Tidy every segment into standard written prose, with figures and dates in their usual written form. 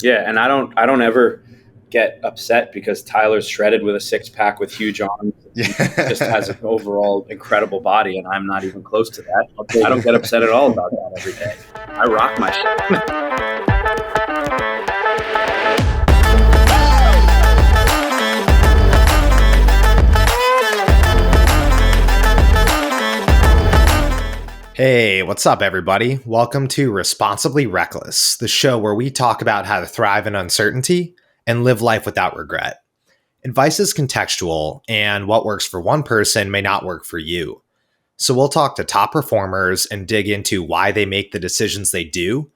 Yeah, and I don't ever get upset because Tyler's shredded with a six pack with huge arms and just has Yeah. an overall incredible body, and I'm not even close to that. I don't get upset at all about that every day. I rock my shit. Hey, what's up, everybody? Welcome to Responsibly Reckless, the show where we talk about how to thrive in uncertainty and live life without regret. Advice is contextual, and what works for one person may not work for you. So we'll talk to top performers and dig into why they make the decisions they do,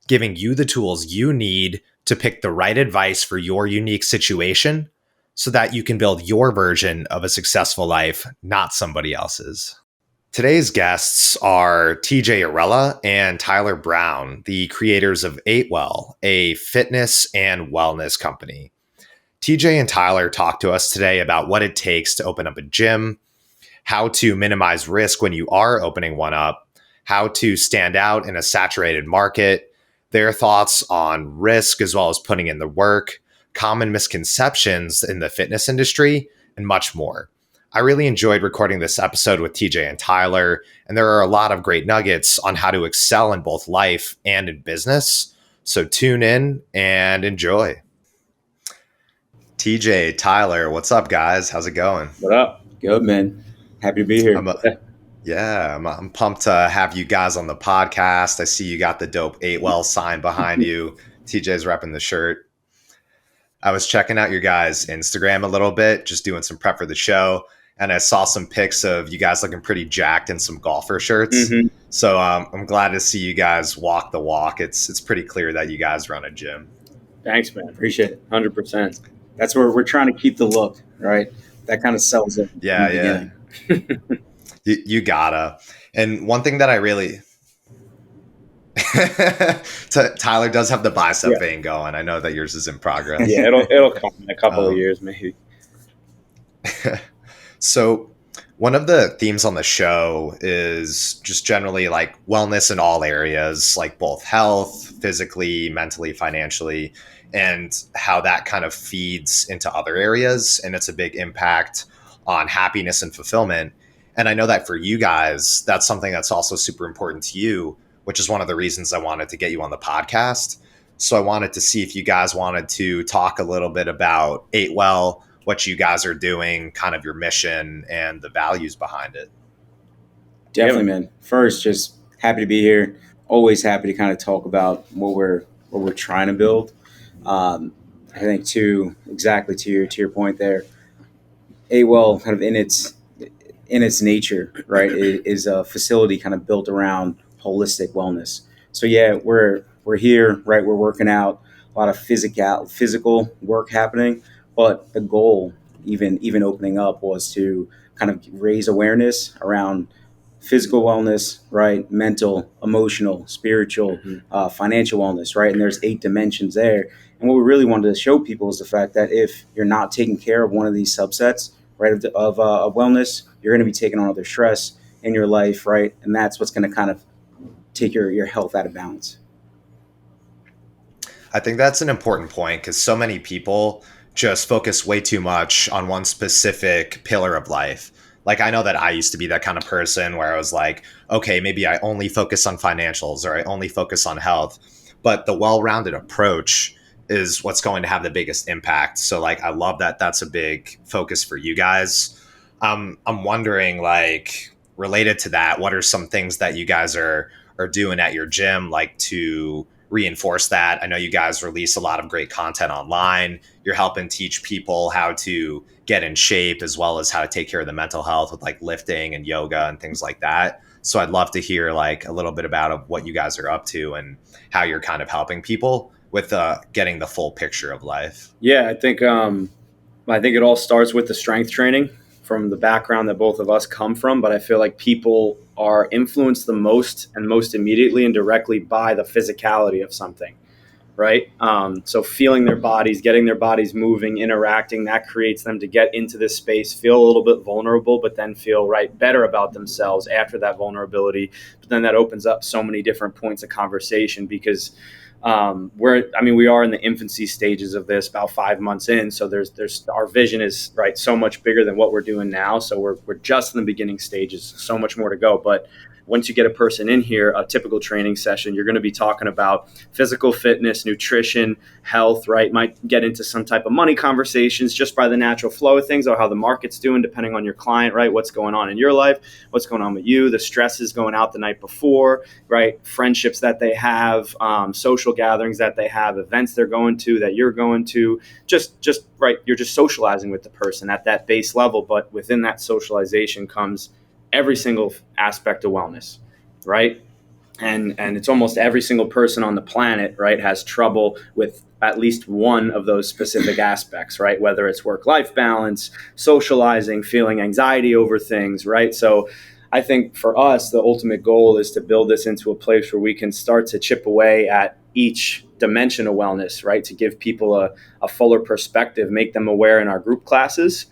giving you the tools you need to pick the right advice for your unique situation so that you can build your version of a successful life, not somebody else's. Today's guests are TJ Arella and Tyler Brown, the creators of Well, a fitness and wellness company. TJ and Tyler talk to us today about what it takes to open up a gym, how to minimize risk when you are opening one up, how to stand out in a saturated market, their thoughts on risk as well as putting in the work, common misconceptions in the fitness industry, and much more. I really enjoyed recording this episode with TJ and Tyler, and there are a lot of great nuggets on how to excel in both life and in business. So tune in and enjoy. TJ, Tyler, what's up, guys? How's it going? What up? Good, man. Happy to be here. I'm pumped to have you guys on the podcast. I see you got the dope Well sign behind you. TJ's repping the shirt. I was checking out your guys' Instagram a little bit, just doing some prep for the show. And I saw some pics of you guys looking pretty jacked in some golfer shirts. Mm-hmm. So I'm glad to see you guys walk the walk. It's pretty clear that you guys run a gym. Thanks, man. Appreciate it. 100%. That's where we're trying to keep the look, right? That kind of sells it. Yeah. You gotta. And one thing that I really... Tyler does have the bicep vein going. I know that yours is in progress. Yeah, it'll come in a couple of years, maybe. So one of the themes on the show is just generally like wellness in all areas, like both health, physically, mentally, financially, and how that kind of feeds into other areas. And it's a big impact on happiness and fulfillment. And I know that for you guys, that's something that's also super important to you, which is one of the reasons I wanted to get you on the podcast. So I wanted to see if you guys wanted to talk a little bit about Well, what you guys are doing, kind of your mission and the values behind it. Definitely, man. First, just happy to be here. Always happy to kind of talk about what we're trying to build. I think exactly to your point there, Well kind of in its nature, right, is a facility kind of built around holistic wellness. So yeah, we're here, right? We're working out, a lot of physical work happening, but the goal, even opening up, was to kind of raise awareness around physical wellness, right? Mental, emotional, spiritual, financial wellness, right? And there's 8 dimensions there. And what we really wanted to show people is the fact that if you're not taking care of one of these subsets, right, of wellness, you're going to be taking on other stress in your life, right? And that's what's going to kind of take your health out of balance. I think that's an important point because so many people just focus way too much on one specific pillar of life. Like I know that I used to be that kind of person where I was like, okay, maybe I only focus on financials or I only focus on health. But the well-rounded approach is what's going to have the biggest impact. So like, I love that that's a big focus for you guys. I'm wondering, like, related to that, what are some things that you guys are doing at your gym, like to reinforce that? I know you guys release a lot of great content online. You're helping teach people how to get in shape as well as how to take care of the mental health with like lifting and yoga and things like that. So I'd love to hear like a little bit about what you guys are up to and how you're kind of helping people with getting the full picture of life. Yeah, I think it all starts with the strength training from the background that both of us come from, but I feel like people are influenced the most and most immediately and directly by the physicality of something, right? So feeling their bodies, getting their bodies moving, interacting, that creates them to get into this space, feel a little bit vulnerable, but then feel better about themselves after that vulnerability. But then that opens up so many different points of conversation because we are in the infancy stages of this, about 5 months in. So there's our vision is right so much bigger than what we're doing now. So we're just in the beginning stages, so much more to go. But once you get a person in here, a typical training session, you're going to be talking about physical fitness, nutrition, health, right? Might get into some type of money conversations just by the natural flow of things, or how the market's doing, depending on your client, right? What's going on in your life, what's going on with you, the stresses going out the night before, right? Friendships that they have, social gatherings that they have, events they're going to, that you're going to, just right. You're just socializing with the person at that base level, but within that socialization comes every single aspect of wellness, right? And it's almost every single person on the planet, right, has trouble with at least one of those specific aspects, right? Whether it's work-life balance, socializing, feeling anxiety over things, right? So I think for us, the ultimate goal is to build this into a place where we can start to chip away at each dimension of wellness, right? To give people a fuller perspective, make them aware in our group classes,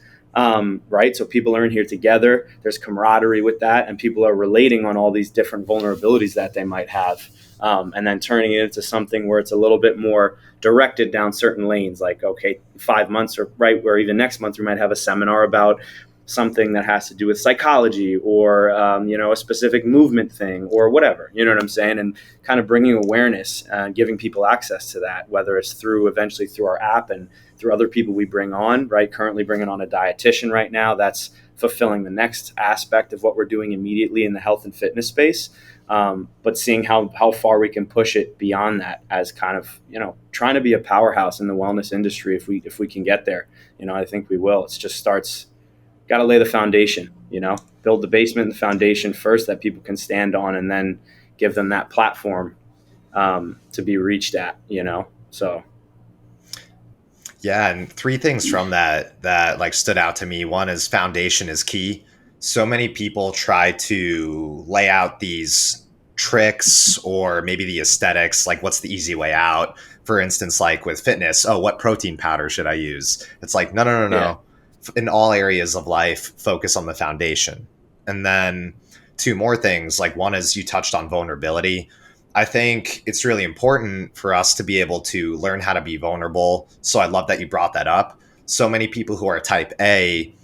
right? So people are in here together. There's camaraderie with that, and people are relating on all these different vulnerabilities that they might have, and then turning it into something where it's a little bit more directed down certain lanes. Like, okay, 5 months, or right, or even next month, we might have a seminar about something that has to do with psychology, or a specific movement thing, or whatever. You know what I'm saying? And kind of bringing awareness, giving people access to that, whether it's eventually through our app and through other people we bring on, right? Currently bringing on a dietitian right now that's fulfilling the next aspect of what we're doing immediately in the health and fitness space. But seeing how far we can push it beyond that, as kind of, trying to be a powerhouse in the wellness industry. If we can get there, I think we will. It just starts, got to lay the foundation, build the basement and the foundation first that people can stand on, and then give them that platform to be reached at, so. Yeah, and three things from that like stood out to me. One is foundation is key. So many people try to lay out these tricks or maybe the aesthetics, like what's the easy way out. For instance, like with fitness, oh, what protein powder should I use? It's like, no. Yeah. In all areas of life, focus on the foundation. And then two more things. Like one is you touched on vulnerability. I think it's really important for us to be able to learn how to be vulnerable. So I love that you brought that up. So many people who are type A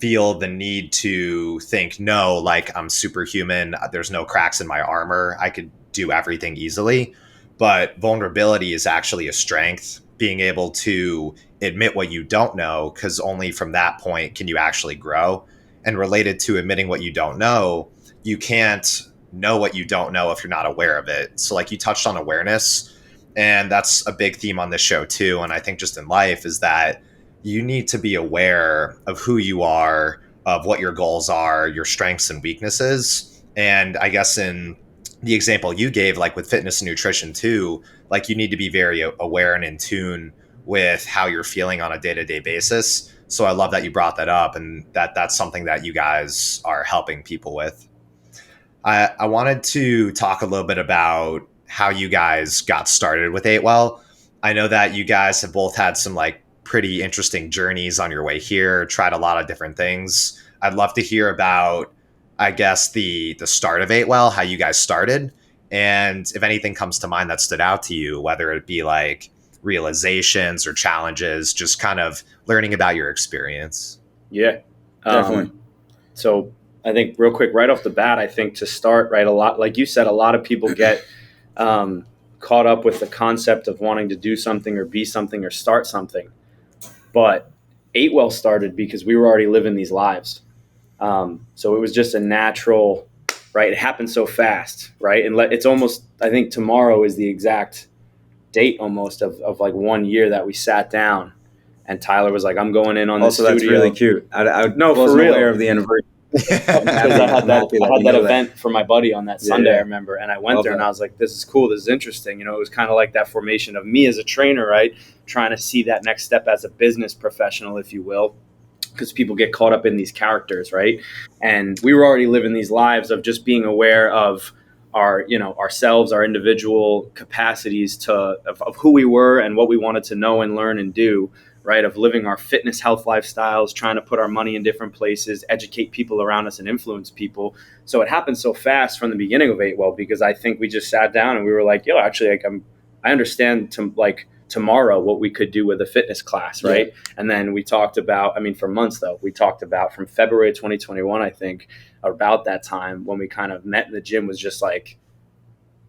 feel the need to think, no, like I'm superhuman. There's no cracks in my armor. I could do everything easily. But vulnerability is actually a strength, being able to admit what you don't know, because only from that point can you actually grow. And related to admitting what you don't know, you can't know what you don't know if you're not aware of it. So like you touched on awareness, and that's a big theme on this show too. And I think just in life is that you need to be aware of who you are, of what your goals are, your strengths and weaknesses. And I guess in the example you gave, like with fitness and nutrition too, like you need to be very aware and in tune with how you're feeling on a day-to-day basis. So I love that you brought that up, and that's something that you guys are helping people with. I wanted to talk a little bit about how you guys got started with Eight Well. I know that you guys have both had some like pretty interesting journeys on your way here, tried a lot of different things. I'd love to hear about, I guess, the start of Eight Well, how you guys started, and if anything comes to mind that stood out to you, whether it be like realizations or challenges, just kind of learning about your experience. Yeah, definitely. So I think real quick, right off the bat, I think to start, right, a lot, like you said, a lot of people get caught up with the concept of wanting to do something or be something or start something. But Eight Well started because we were already living these lives. So it was just a natural, right? It happened so fast, right? And it's almost, I think tomorrow is the exact date almost of like 1 year that we sat down, and Tyler was like, I'm going in on this studio. Also, that's really cute. I No, for wasn't real. aware of the anniversary. Because I had that event for my buddy on that Sunday, Yeah. I remember, and I went there and I was like, this is cool, this is interesting. It was kind of like that formation of me as a trainer, right? Trying to see that next step as a business professional, if you will, because people get caught up in these characters, right? And we were already living these lives of just being aware of our, ourselves, our individual capacities of who we were and what we wanted to know and learn and do, right? Of living our fitness, health lifestyles, trying to put our money in different places, educate people around us and influence people. So it happened so fast from the beginning of Eight Well, because I think we just sat down and we were like, yo, actually, like I understand tomorrow what we could do with a fitness class, right? Yeah. And then we talked about, for months though, we talked about from February 2021, I think, about that time when we kind of met in the gym, was just like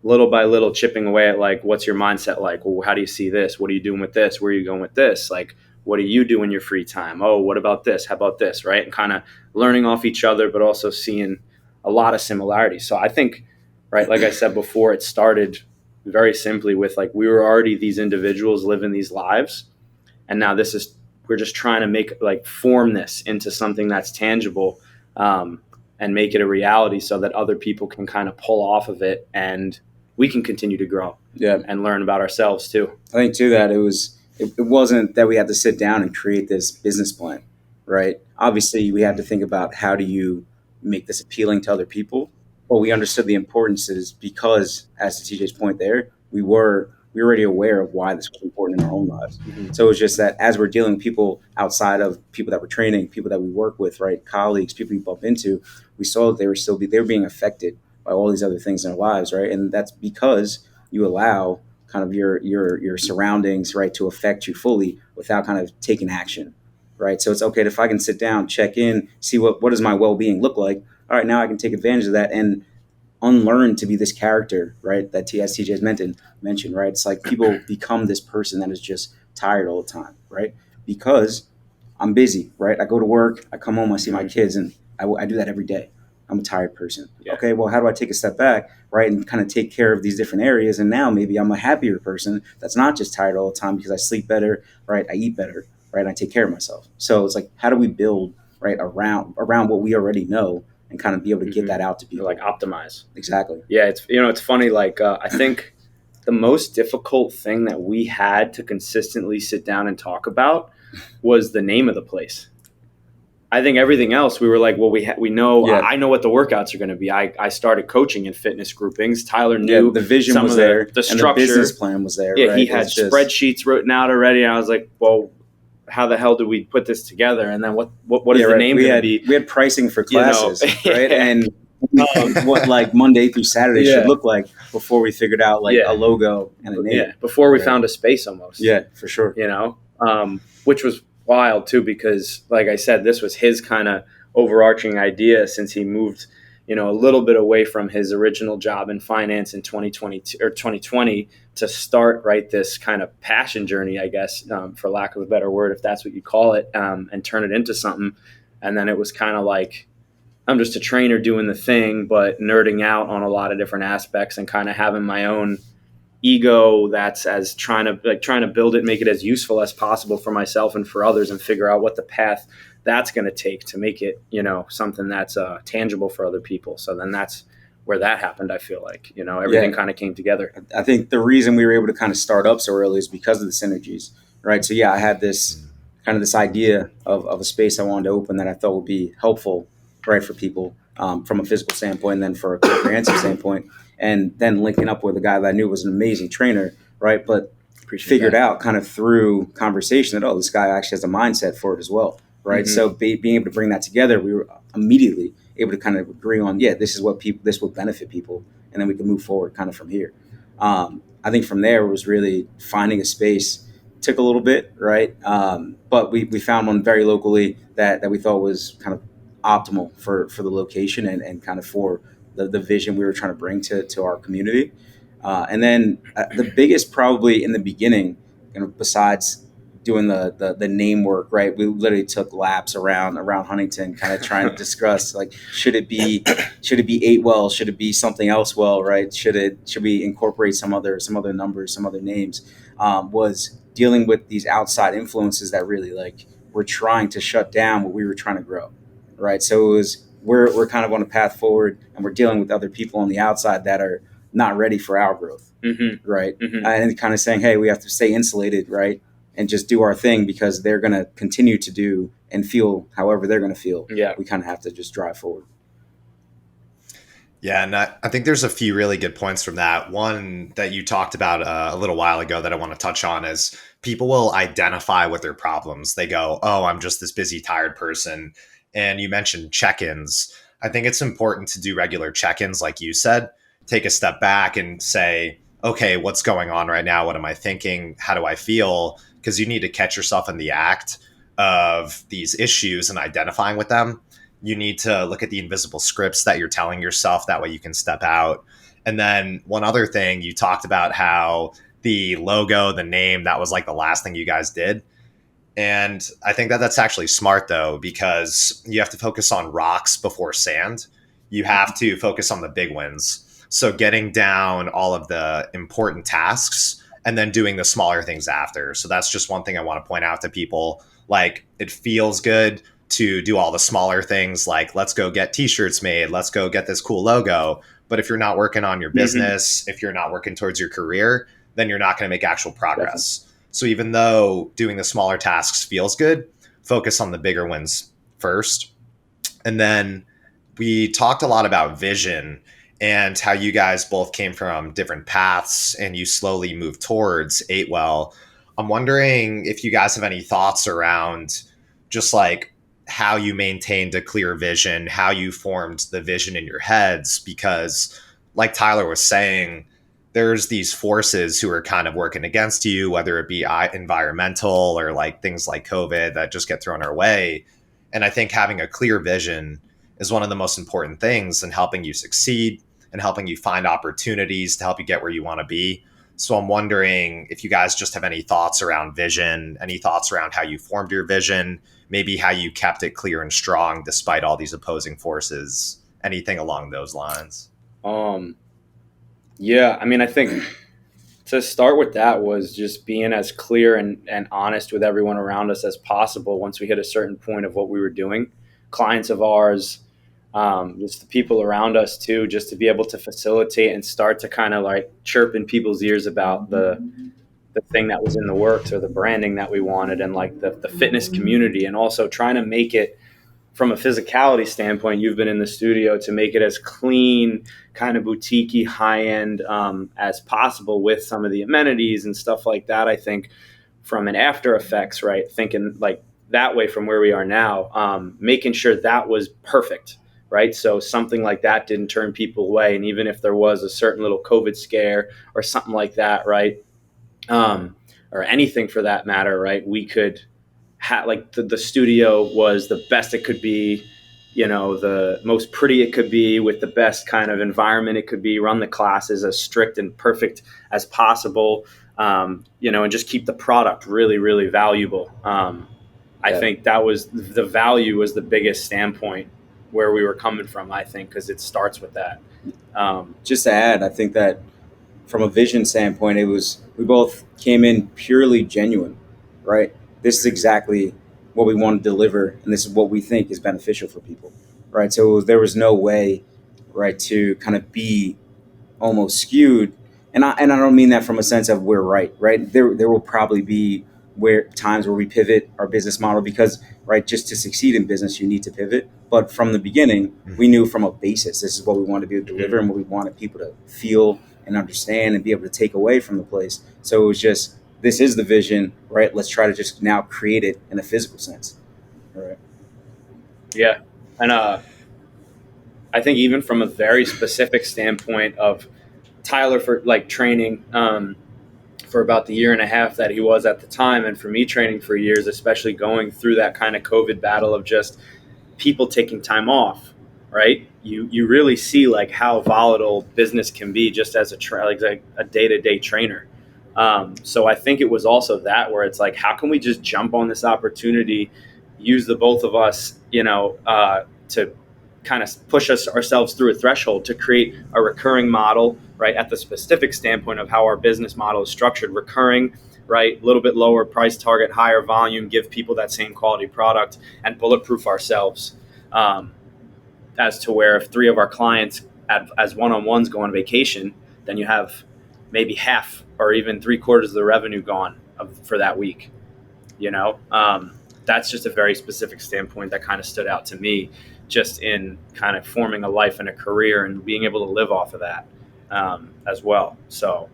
little by little chipping away at like, what's your mindset like? Well, how do you see this? What are you doing with this? Where are you going with this? Like, what do you do in your free time? Oh, what about this? How about this? Right? And kind of learning off each other, but also seeing a lot of similarities. So I think, right, like I said before, it started very simply with like, we were already these individuals living these lives. And now we're just trying to make form this into something that's tangible, and make it a reality so that other people can kind of pull off of it and we can continue to grow and learn about ourselves too. I think too that it wasn't that we had to sit down and create this business plan, right? Obviously we had to think about how do you make this appealing to other people. But we understood the importance is because, as to TJ's point there, we were already aware of why this was important in our own lives. Mm-hmm. So it was just that as we're dealing with people outside of people that we're training, people that we work with, right, colleagues, people we bump into, we saw that they were being affected by all these other things in our lives, right? And that's because you allow kind of your surroundings, right, to affect you fully without kind of taking action, right? So it's okay if I can sit down, check in, see what does my well-being look like. All right, now I can take advantage of that and unlearn to be this character, right? That TJ has mentioned, right? It's like people become this person that is just tired all the time, right? Because I'm busy, right? I go to work, I come home, I see my kids, and I do that every day. I'm a tired person. Yeah. Okay, well, how do I take a step back, right, and kind of take care of these different areas? And now maybe I'm a happier person that's not just tired all the time because I sleep better, right? I eat better, right? And I take care of myself. So it's like, how do we build, right, around what we already know and kind of be able to get that out to people? Like optimize. Exactly. Yeah, it's funny. Like I think the most difficult thing that we had to consistently sit down and talk about was the name of the place. I think everything else we were like, well, we know. Yeah. I know what the workouts are going to be. I started coaching in fitness groupings. Tyler knew the vision was there, the structure, and the business plan was there. Yeah, right? He had spreadsheets written out already. And I was like, well, how the hell do we put this together? And then what is the name going to be? We had pricing for classes, right? And what like Monday through Saturday should look like before we figured out a logo and a name. Yeah, before we found a space almost. Yeah, for sure. Which was wild too, because like I said, this was his kind of overarching idea since he moved, a little bit away from his original job in finance in 2020 to start this kind of passion journey, I guess, for lack of a better word, if that's what you call it, and turn it into something. And then it was kind of like, I'm just a trainer doing the thing, but nerding out on a lot of different aspects and kind of having my own ego that's as trying to build it, make it as useful as possible for myself and for others, and figure out what the path that's going to take to make it, something that's tangible for other people. So then that's where that happened. I feel like, everything kind of came together. I think the reason we were able to kind of start up so early is because of the synergies, right? So yeah, I had this idea of a space I wanted to open that I thought would be helpful, right, for people from a physical standpoint, and then for a comprehensive standpoint. And then linking up with a guy that I knew was an amazing trainer, right? But figured out kind of through conversation that, this guy actually has a mindset for it as well, right? Mm-hmm. So being able to bring that together, we were immediately able to kind of agree on, this will benefit people. And then we can move forward kind of from here. I think from there was really finding a space. Took a little bit, right? But we found one very locally that we thought was kind of optimal for the location and kind of for the vision we were trying to bring to our community. And then the biggest probably in the beginning, besides doing the name work, right? We literally took laps around Huntington, kind of trying to discuss should it be 8 Well? Should it be something else well, right? Should we incorporate some other numbers, some other names? Was dealing with these outside influences that really were trying to shut down what we were trying to grow, right? So it was we're kind of on a path forward, and we're dealing with other people on the outside that are not ready for our growth, right? Mm-hmm. And kind of saying, hey, we have to stay insulated, right? And just do our thing because they're going to continue to do and feel however they're going to feel. Yeah. We kind of have to just drive forward. Yeah, and I think there's a few really good points from that. One that you talked about a little while ago that I want to touch on is people will identify with their problems. They go, oh, I'm just this busy, tired person. And you mentioned check-ins. I think it's important to do regular check-ins, like you said, take a step back and say, okay, what's going on right now? What am I thinking? How do I feel? Because you need to catch yourself in the act of these issues and identifying with them. You need to look at the invisible scripts that you're telling yourself. That way you can step out. And then one other thing, you talked about how the logo, the name, that was like the last thing you guys did. And I think that that's actually smart though, because you have to focus on rocks before sand. You have to focus on the big wins. So getting down all of the important tasks and then doing the smaller things after. So that's just one thing I want to point out to people. Like, it feels good to do all the smaller things, like let's go get t-shirts made, let's go get this cool logo. But if you're not working on your business, if you're not working towards your career, then you're not going to make actual progress. Definitely. So even though doing the smaller tasks feels good, focus on the bigger wins first. And then we talked a lot about vision and how you guys both came from different paths and you slowly moved towards 8Well. I'm wondering if you guys have any thoughts around just like how you maintained a clear vision, how you formed the vision in your heads, because like Tyler was saying, there's these forces who are kind of working against you, whether it be environmental or like things like COVID that just get thrown our way. And I think having a clear vision is one of the most important things in helping you succeed and helping you find opportunities to help you get where you want to be. So I'm wondering if you guys just have any thoughts around vision, any thoughts around how you formed your vision, maybe how you kept it clear and strong despite all these opposing forces, anything along those lines. Yeah, I mean, I think to start with that was just being as clear and honest with everyone around us as possible once we hit a certain point of what we were doing. Clients of ours, just the people around us too, just to be able to facilitate and start to kind of like chirp in people's ears about the thing that was in the works or the branding that we wanted, and like the fitness community, and also trying to make it from a physicality standpoint. You've been in the studio to make it as clean, kind of boutique-y, high-end as possible with some of the amenities and stuff like that. I think from an after effects, right, thinking like that way from where we are now, making sure that was perfect, right? So something like that didn't turn people away. And even if there was a certain little COVID scare or something like that, right, or anything for that matter, right, we could like the studio was the best it could be, the most pretty it could be, with the best kind of environment it could be, run the classes as strict and perfect as possible, and just keep the product really, really valuable. I think that was the value was the biggest standpoint where we were coming from, I think, because it starts with that. Just to add, I think that from a vision standpoint, we both came in purely genuine, right? This is exactly what we want to deliver, and this is what we think is beneficial for people, right? So there was no way, right, to kind of be almost skewed, and I don't mean that from a sense of we're right. There will probably be times where we pivot our business model because, right, just to succeed in business, you need to pivot. But from the beginning, we knew from a basis, this is what we wanted to be able to deliver and what we wanted people to feel and understand and be able to take away from the place. So it was just, this is the vision, right? Let's try to just now create it in a physical sense. All right. Yeah. And I think even from a very specific standpoint of Tyler for like training for about the year and a half that he was at the time, and for me training for years, especially going through that kind of COVID battle of just people taking time off, right? You really see like how volatile business can be just as a day-to-day trainer. So I think it was also that where it's like, how can we just jump on this opportunity, use the both of us, to kind of push ourselves through a threshold to create a recurring model, right? At the specific standpoint of how our business model is structured, recurring, right? A little bit lower price target, higher volume, give people that same quality product, and bulletproof ourselves. As to where if 3 of our clients as one-on-ones go on vacation, then you have maybe half or even 3/4 of the revenue gone for that week. That's just a very specific standpoint that kind of stood out to me, just in kind of forming a life and a career and being able to live off of that as well. So,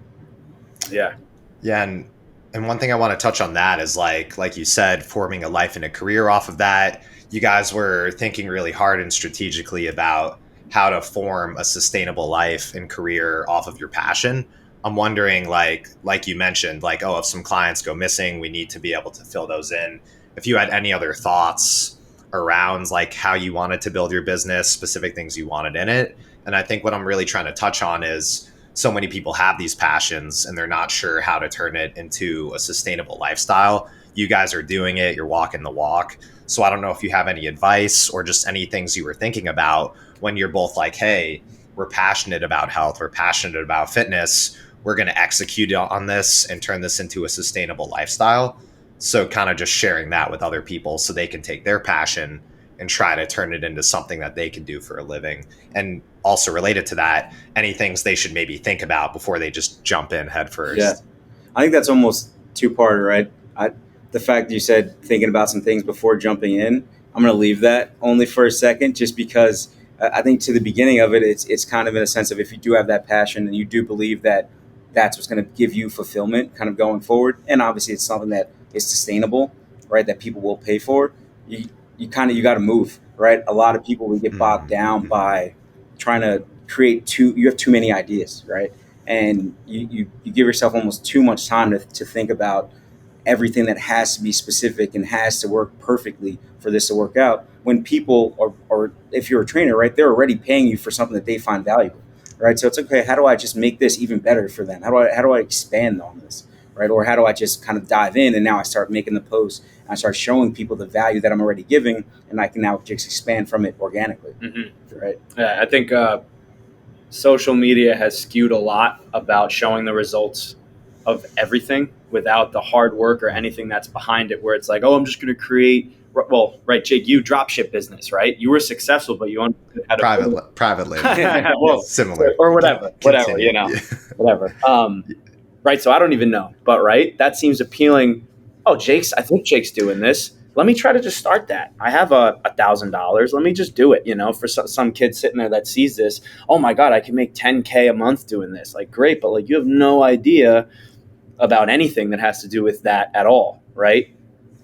yeah. Yeah. And one thing I want to touch on that is like you said, forming a life and a career off of that. You guys were thinking really hard and strategically about how to form a sustainable life and career off of your passion, I'm wondering, like you mentioned, like, oh, if some clients go missing, we need to be able to fill those in. If you had any other thoughts around like how you wanted to build your business, specific things you wanted in it. And I think what I'm really trying to touch on is so many people have these passions and they're not sure how to turn it into a sustainable lifestyle. You guys are doing it, you're walking the walk. So I don't know if you have any advice or just any things you were thinking about when you're both like, hey, we're passionate about health, we're passionate about fitness, we're going to execute on this and turn this into a sustainable lifestyle. So kind of just sharing that with other people so they can take their passion and try to turn it into something that they can do for a living. And also related to that, any things they should maybe think about before they just jump in head first. Yeah. I think that's almost two-parter, right? The fact that you said thinking about some things before jumping in, I'm going to leave that only for a second, just because I think to the beginning of it, it's kind of in a sense of if you do have that passion and you do believe that that's what's going to give you fulfillment kind of going forward. And obviously it's something that is sustainable, right? That people will pay for. You got to move, right? A lot of people will get bogged down by trying to create you have too many ideas, right? And you give yourself almost too much time to think about everything that has to be specific and has to work perfectly for this to work out. When people or if you're a trainer, right, they're already paying you for something that they find valuable, right? So it's okay. How do I just make this even better for them? How do I expand on this, right? Or how do I just kind of dive in and now I start making the posts and I start showing people the value that I'm already giving, and I can now just expand from it organically, right? Yeah, I think social media has skewed a lot about showing the results of everything without the hard work or anything that's behind it, where it's like, oh, I'm just going to create. Well, right, Jake, you dropship business, right? You were successful, but you understood how to privately, well, similar or whatever, Continue. Whatever. Right. So I don't even know, but right, that seems appealing. Oh, I think Jake's doing this. Let me try to just start that. I have $1,000. Let me just do it. For some kid sitting there that sees this. Oh my God, I can make $10K a month doing this. Like, great, but like you have no idea about anything that has to do with that at all, right?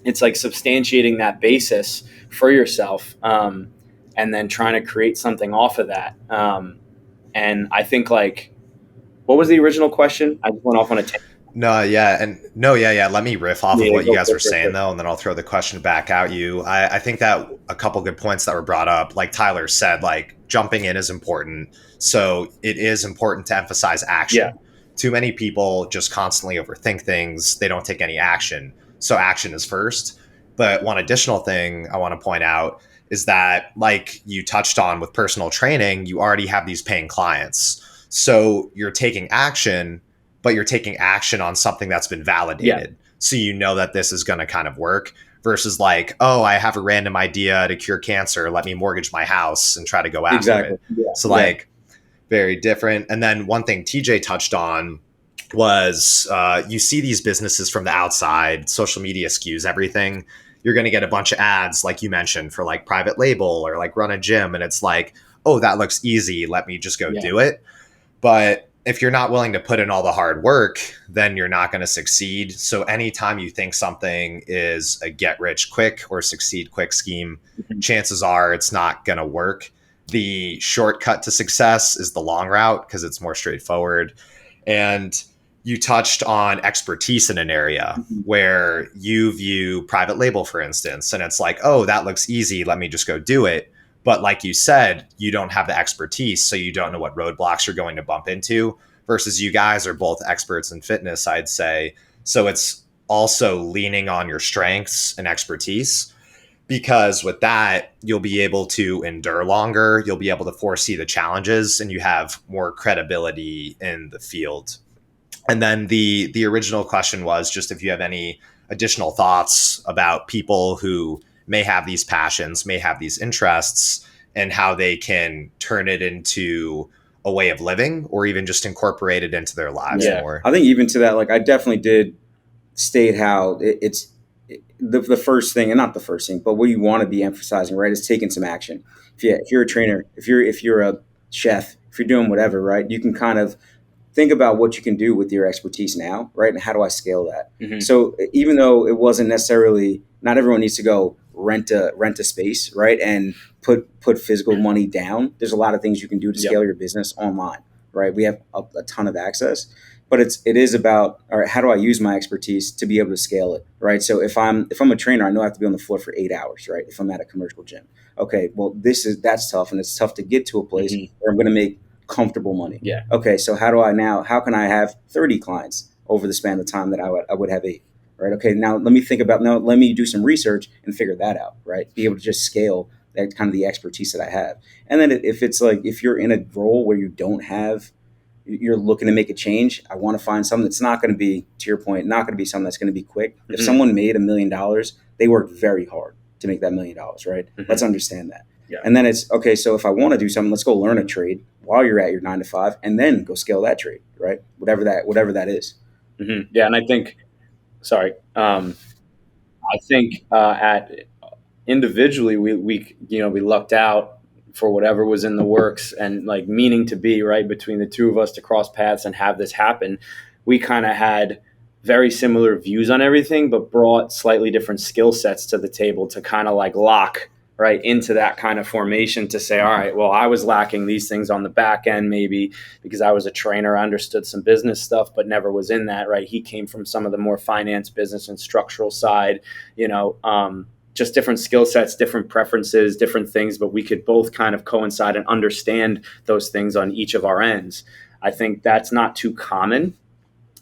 It's like substantiating that basis for yourself, and then trying to create something off of that. And I think like, what was the original question? I just went off on a tangent. No, yeah. Let me riff off of what you guys were saying, though, and then I'll throw the question back at you. I think that a couple good points that were brought up, like Tyler said, like jumping in is important. So it is important to emphasize action. Yeah. Too many people just constantly overthink things. They don't take any action. So action is first. But one additional thing I want to point out is that, like you touched on with personal training, you already have these paying clients. So you're taking action, but you're taking action on something that's been validated. Yeah. So you know that this is going to kind of work versus like, oh, I have a random idea to cure cancer. Let me mortgage my house and try to go after it. Yeah. So like very different. And then one thing TJ touched on was you see these businesses from the outside, social media skews everything. You're going to get a bunch of ads, like you mentioned, for like private label or like run a gym. And it's like, oh, that looks easy. Let me just go do it. But if you're not willing to put in all the hard work, then you're not going to succeed. So anytime you think something is a get rich quick or succeed quick scheme, chances are it's not going to work. The shortcut to success is the long route because it's more straightforward. And you touched on expertise in an area where you view private label, for instance, and it's like, oh, that looks easy. Let me just go do it. But like you said, you don't have the expertise, so you don't know what roadblocks you're going to bump into, versus you guys are both experts in fitness, I'd say. So it's also leaning on your strengths and expertise, because with that, you'll be able to endure longer. You'll be able to foresee the challenges and you have more credibility in the field. And then the original question was just if you have any additional thoughts about people who may have these passions, may have these interests, and how they can turn it into a way of living or even just incorporate it into their lives more. I think even to that, like I definitely did state how it's the first thing, and not the first thing, but what you want to be emphasizing, right, is taking some action. If you're a trainer, if you're a chef, if you're doing whatever, right, you can kind of think about what you can do with your expertise now, right, and how do I scale that? So even though it wasn't necessarily, not everyone needs to go rent a space, right, and put physical money down. There's a lot of things you can do to scale your business online, right? We have a ton of access. but it is about, all right, how do I use my expertise to be able to scale it, right? So if I'm a trainer, I know I have to be on the floor for 8 hours, right? If I'm at a commercial gym, okay, well, that's tough, and it's tough to get to a place where I'm going to make comfortable money. Yeah. Okay, so how can I have 30 clients over the span of time that I would have 8, right? Okay, now let me do some research and figure that out, right? Be able to just scale that kind of the expertise that I have. And then if it's like, if you're in a role where you're looking to make a change, I want to find something that's not going to be, to your point, not going to be something that's going to be quick. If someone made $1 million, they worked very hard to make that $1 million, right? Let's understand that. Yeah. And then it's, okay, so if I want to do something, let's go learn a trade while you're at your 9 to 5, and then go scale that trade, right? Whatever that is. Yeah. And I think, at individually, we lucked out for whatever was in the works and like meaning to be right between the two of us to cross paths and have this happen. We kind of had very similar views on everything, but brought slightly different skill sets to the table to kind of like lock right into that kind of formation to say, all right, well, I was lacking these things on the back end, maybe because I was a trainer, I understood some business stuff, but never was in that, right? He came from some of the more finance, business, and structural side, just different skill sets, different preferences, different things, but we could both kind of coincide and understand those things on each of our ends. I think that's not too common.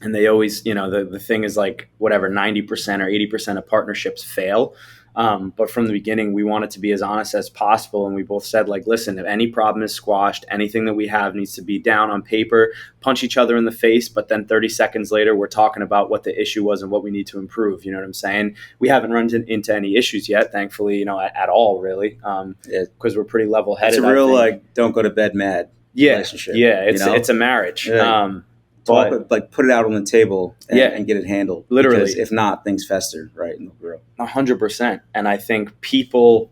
And they always, the thing is like whatever, 90% or 80% of partnerships fail. But from the beginning, we wanted to be as honest as possible. And we both said, like, listen, if any problem is squashed, anything that we have needs to be down on paper, punch each other in the face. But then 30 seconds later, we're talking about what the issue was and what we need to improve. You know what I'm saying? We haven't run into any issues yet, thankfully, at all, really, because we're pretty level headed. It's a real, like, don't go to bed mad relationship. Yeah, it's a marriage. Yeah. Put it out on the table and get it handled. Literally. Because if not, things fester, right? And they'll grow. 100%. And I think people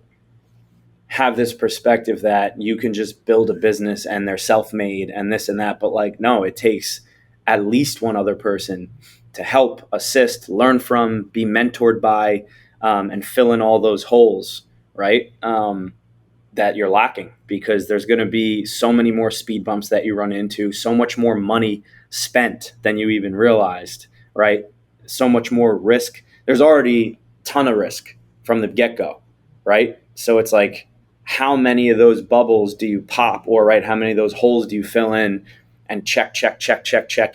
have this perspective that you can just build a business and they're self-made and this and that. But like, no, it takes at least one other person to help, assist, learn from, be mentored by, and fill in all those holes, right? That you're lacking, because there's going to be so many more speed bumps that you run into, so much more money spent than you even realized, right? So much more risk. There's already a ton of risk from the get-go, right? So it's like, how many of those bubbles do you pop, or right, how many of those holes do you fill in, and check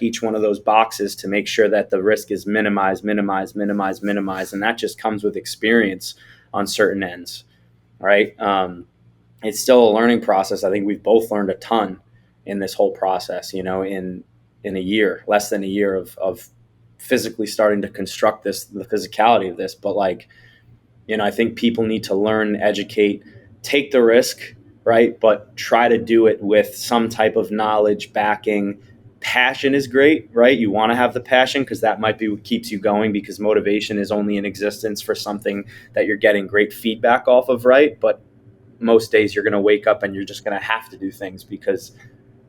each one of those boxes to make sure that the risk is minimized. And that just comes with experience on certain ends, right? It's still a learning process. I think we've both learned a ton in this whole process, in a year, less than a year of physically starting to construct the physicality of this. But like, I think people need to learn, educate, take the risk, right? But try to do it with some type of knowledge, backing. Passion is great, right? You want to have the passion because that might be what keeps you going, because motivation is only in existence for something that you're getting great feedback off of, right? But most days you're going to wake up and you're just going to have to do things because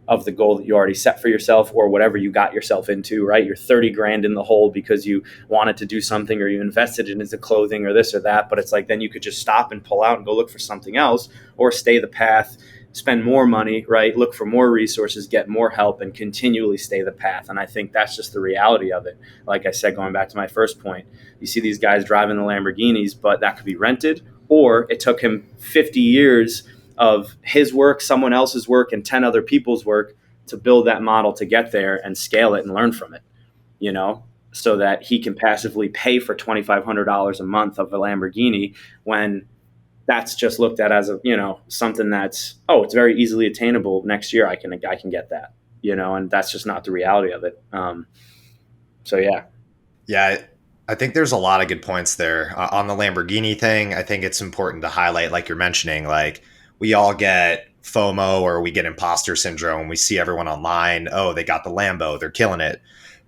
of the goal that you already set for yourself, or whatever you got yourself into, right? You're 30 grand in the hole because you wanted to do something, or you invested in into clothing or this or that. But it's like, then you could just stop and pull out and go look for something else, or stay the path, spend more money, right? Look for more resources, get more help, and continually stay the path. And I think that's just the reality of it. Like I said, going back to my first point, you see these guys driving the Lamborghinis, but that could be rented, or it took him 50 years of his work, someone else's work, and 10 other people's work to build that model to get there and scale it and learn from it, so that he can passively pay for $2,500 a month of a Lamborghini, when that's just looked at as something that's, it's very easily attainable. Next year I can get that, and that's just not the reality of it. So yeah. Yeah. I think there's a lot of good points there. On the Lamborghini thing, I think it's important to highlight, like you're mentioning, like we all get FOMO, or we get imposter syndrome. We see everyone online. Oh, they got the Lambo, they're killing it.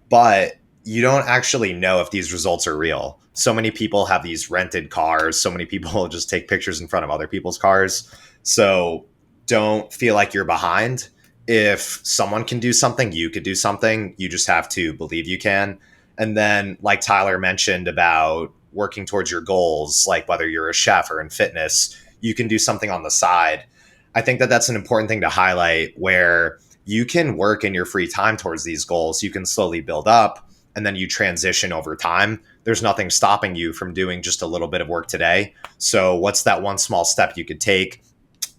But you don't actually know if these results are real. So many people have these rented cars. So many people just take pictures in front of other people's cars. So don't feel like you're behind. If someone can do something, you could do something. You just have to believe you can. And then, like Tyler mentioned about working towards your goals, like whether you're a chef or in fitness, you can do something on the side. I think that that's an important thing to highlight, where you can work in your free time towards these goals. You can slowly build up and then you transition over time. There's nothing stopping you from doing just a little bit of work today. So what's that one small step you could take?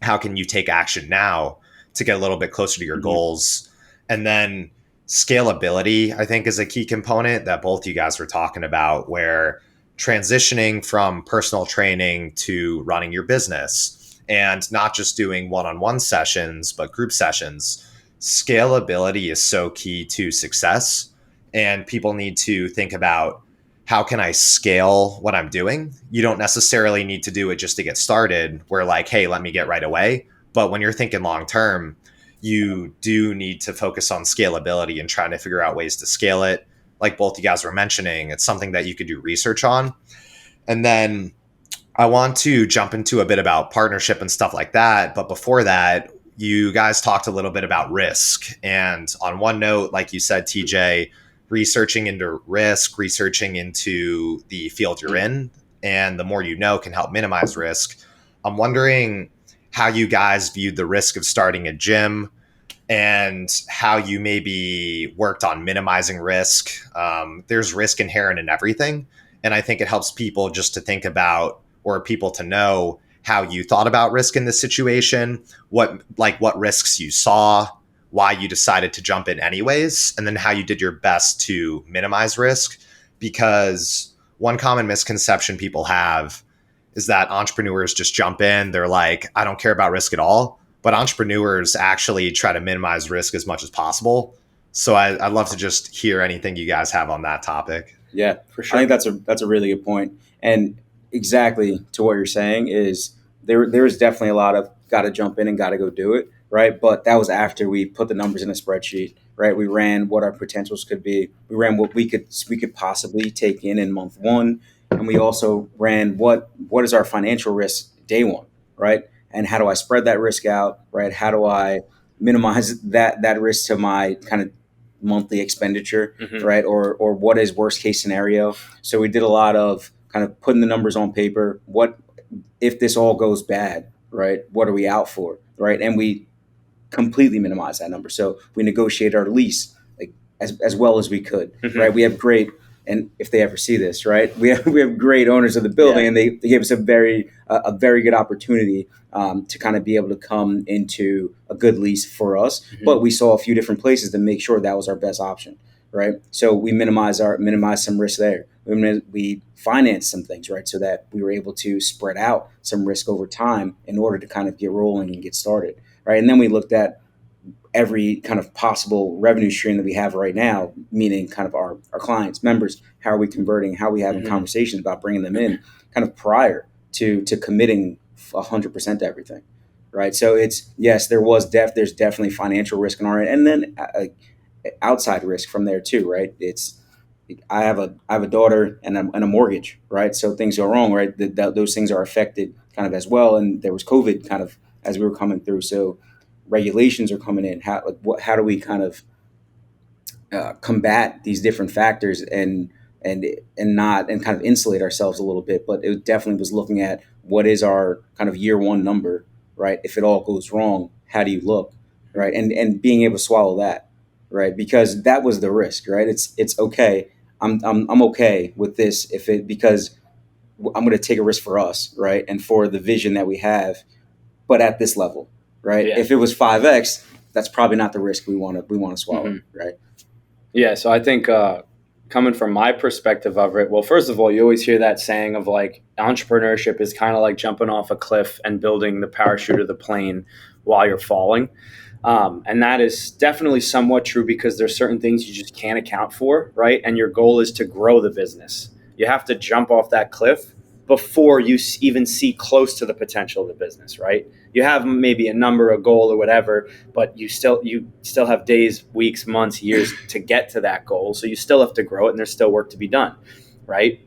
How can you take action now to get a little bit closer to your goals? And then scalability, I think, is a key component that both you guys were talking about, where transitioning from personal training to running your business and not just doing one-on-one sessions, but group sessions. Scalability is so key to success. And people need to think about, how can I scale what I'm doing? You don't necessarily need to do it just to get started, where like, hey, let me get right away. But when you're thinking long term, you do need to focus on scalability and trying to figure out ways to scale it. Like both you guys were mentioning, it's something that you could do research on. And then I want to jump into a bit about partnership and stuff like that. But before that, you guys talked a little bit about risk. And on one note, like you said, TJ, researching into risk, researching into the field you're in, and the more you know can help minimize risk. I'm wondering how you guys viewed the risk of starting a gym and how you maybe worked on minimizing risk. There's risk inherent in everything. And I think it helps people just to think about, or people to know, how you thought about risk in this situation, what risks you saw, why you decided to jump in anyways, and then how you did your best to minimize risk. Because one common misconception people have is that entrepreneurs just jump in. They're like, I don't care about risk at all. But entrepreneurs actually try to minimize risk as much as possible. So I'd love to just hear anything you guys have on that topic. Yeah, for sure. I think that's a really good point. And exactly to what you're saying is there's definitely a lot of got to jump in and got to go do it, right? But that was after we put the numbers in a spreadsheet, right? We ran what our potentials could be. We ran what we could possibly take in month one, and we also ran what is our financial risk day one, right? And how do I spread that risk out, right? How do I minimize that risk to my kind of monthly expenditure, right? Or what is worst case scenario? So we did a lot of kind of putting the numbers on paper. What if this all goes bad, right? What are we out for, right? And we completely minimize that number. So we negotiate our lease like as well as we could, right? We have great, and if they ever see this, right, we have great owners of the building, and they gave us a very good opportunity to kind of be able to come into a good lease for us. But we saw a few different places to make sure that was our best option, right? So we minimize some risk there. We financed some things, right, so that we were able to spread out some risk over time in order to kind of get rolling and get started, right? And then we looked at every kind of possible revenue stream that we have right now, meaning kind of our clients, members, how are we converting, how are we having conversations about bringing them in kind of prior to committing 100% to everything, right? So it's, yes, there's definitely financial risk on our end, and then outside risk from there too, right? It's, I have a daughter and a mortgage, right? So things go wrong, right? Those things are affected kind of as well. And there was COVID kind of as we were coming through. So regulations are coming in. How do we kind of combat these different factors and kind of insulate ourselves a little bit? But it definitely was looking at what is our kind of year one number, right? If it all goes wrong, how do you look, right? And being able to swallow that, right? Because that was the risk, right? It's okay. I'm okay with this because I'm going to take a risk for us, right? And for the vision that we have, but at this level, right? Yeah. If it was 5X, that's probably not the risk we want to swallow, right? Yeah. So I think coming from my perspective of it, well, first of all, you always hear that saying of like entrepreneurship is kind of like jumping off a cliff and building the parachute or the plane while you're falling. And that is definitely somewhat true because there's certain things you just can't account for, right? And your goal is to grow the business. You have to jump off that cliff before you even see close to the potential of the business, right? You have maybe a number, a goal or whatever, but you still have days, weeks, months, years to get to that goal. So you still have to grow it and there's still work to be done, right?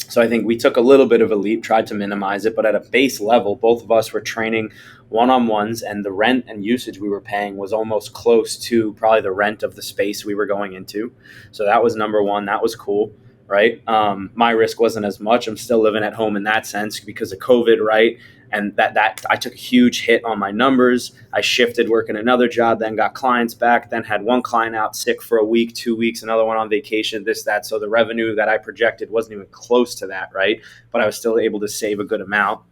So I think we took a little bit of a leap, tried to minimize it, but at a base level, both of us were training one-on-ones, and the rent and usage we were paying was almost close to probably the rent of the space we were going into. So that was number one. That was cool, right? My risk wasn't as much. I'm still living at home in that sense because of COVID, right? And that I took a huge hit on my numbers. I shifted working another job, then got clients back, then had one client out sick for a week, 2 weeks, another one on vacation, this, that. So the revenue that I projected wasn't even close to that, right? But I was still able to save a good amount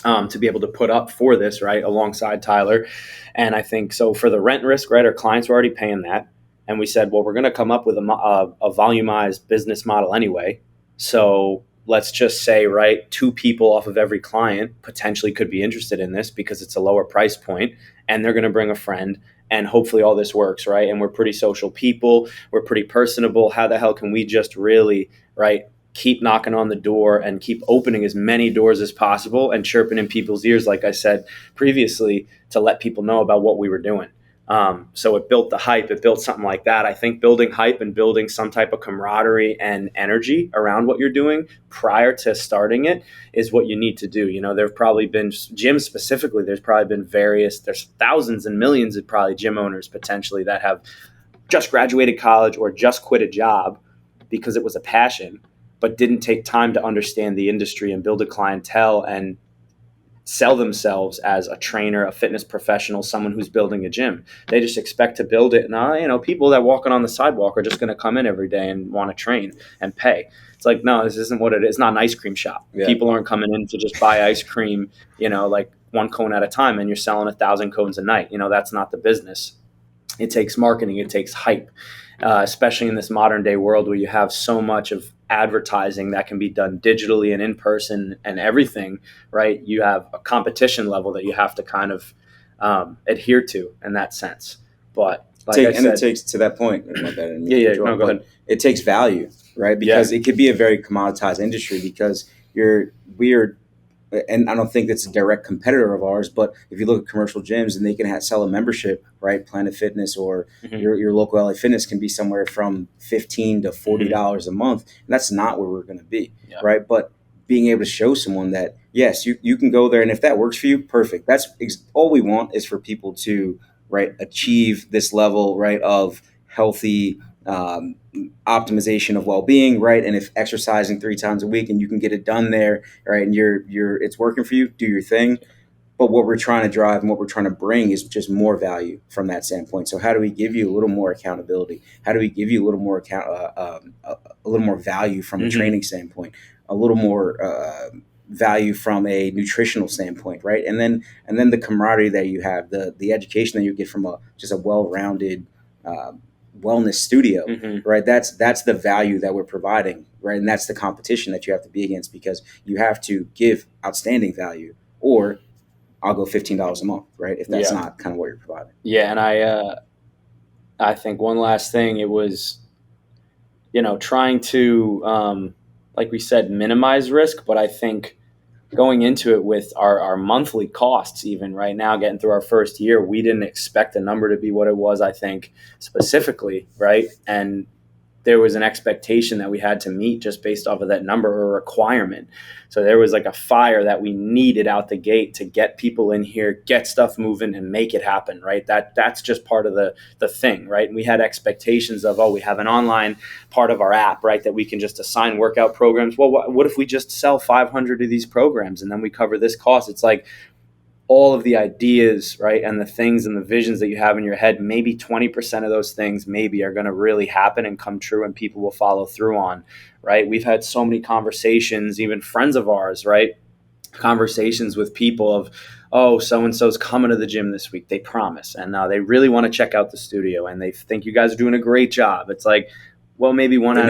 to be able to put up for this, right, alongside Tyler. And I think so for the rent risk, right, our clients were already paying that. And we said, well, we're going to come up with a volumized business model anyway. So let's just say, right, 2 people off of every client potentially could be interested in this because it's a lower price point and they're going to bring a friend. And hopefully all this works, right? And we're pretty social people. We're pretty personable. How the hell can we just really, right, keep knocking on the door and keep opening as many doors as possible and chirping in people's ears, like I said previously, to let people know about what we were doing. So it built the hype. It built something like that. I think building hype and building some type of camaraderie and energy around what you're doing prior to starting it is what you need to do. You know, there have probably been gyms specifically. There's probably been there's thousands and millions of probably gym owners potentially that have just graduated college or just quit a job because it was a passion, but didn't take time to understand the industry and build a clientele and sell themselves as a trainer, a fitness professional, someone who's building a gym. They just expect to build it. And, people that walking on the sidewalk are just going to come in every day and want to train and pay. It's like, no, this isn't what it is. It's not an ice cream shop. Yeah. People aren't coming in to just buy ice cream, like one cone at a time and you're selling 1,000 cones a night. That's not the business. It takes marketing. It takes hype, especially in this modern day world where you have so much of advertising that can be done digitally and in person and everything, right? You have a competition level that you have to kind of adhere to in that sense. But it takes to that point. Go ahead. It takes value, right? Because it could be a very commoditized industry because we are. And I don't think that's a direct competitor of ours, but if you look at commercial gyms and they can sell a membership, right? Planet Fitness or your local LA Fitness can be somewhere from $15 to $40 a month. And that's not where we're going to be, right? But being able to show someone that, yes, you can go there. And if that works for you, perfect. That's all we want is for people to, right, achieve this level, right, of healthy optimization of well-being, right? And if exercising 3 times a week and you can get it done there, right, and it's working for you, do your thing. But what we're trying to drive and what we're trying to bring is just more value from that standpoint. So how do we give you a little more accountability? How do we give you a little more a little more value from a training standpoint, a little more value from a nutritional standpoint, right? And then the camaraderie that you have, the education that you get from just a well-rounded wellness studio, right? That's the value that we're providing, right? And that's the competition that you have to be against because you have to give outstanding value, or I'll go $15 a month, right? If that's not kind of what you're providing. Yeah, and I think one last thing, it was, trying to, like we said, minimize risk, but I think going into it with our monthly costs, even right now, getting through our first year, we didn't expect the number to be what it was, I think, specifically, right? And there was an expectation that we had to meet just based off of that number or requirement. So there was like a fire that we needed out the gate to get people in here, get stuff moving and make it happen, right? That's just part of the thing, right? And we had expectations of, we have an online part of our app, right, that we can just assign workout programs. Well, what if we just sell 500 of these programs and then we cover this cost? It's like, all of the ideas, right, and the things and the visions that you have in your head, maybe 20% of those things maybe are going to really happen and come true and people will follow through on, right? We've had so many conversations, even friends of ours, right? Conversations with people of, so-and-so's coming to the gym this week. They promise. And now they really want to check out the studio and they think you guys are doing a great job. It's like, well, maybe one out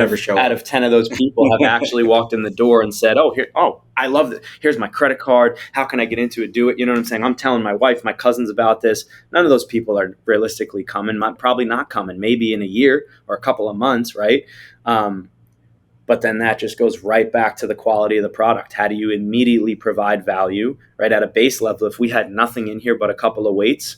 of 10 of those people have actually walked in the door and said, I love this. Here's my credit card. How can I get into it? Do it. You know what I'm saying? I'm telling my wife, my cousins about this. None of those people are realistically coming, probably not coming, maybe in a year or a couple of months, right? But then that just goes right back to the quality of the product. How do you immediately provide value, right, at a base level? If we had nothing in here but a couple of weights,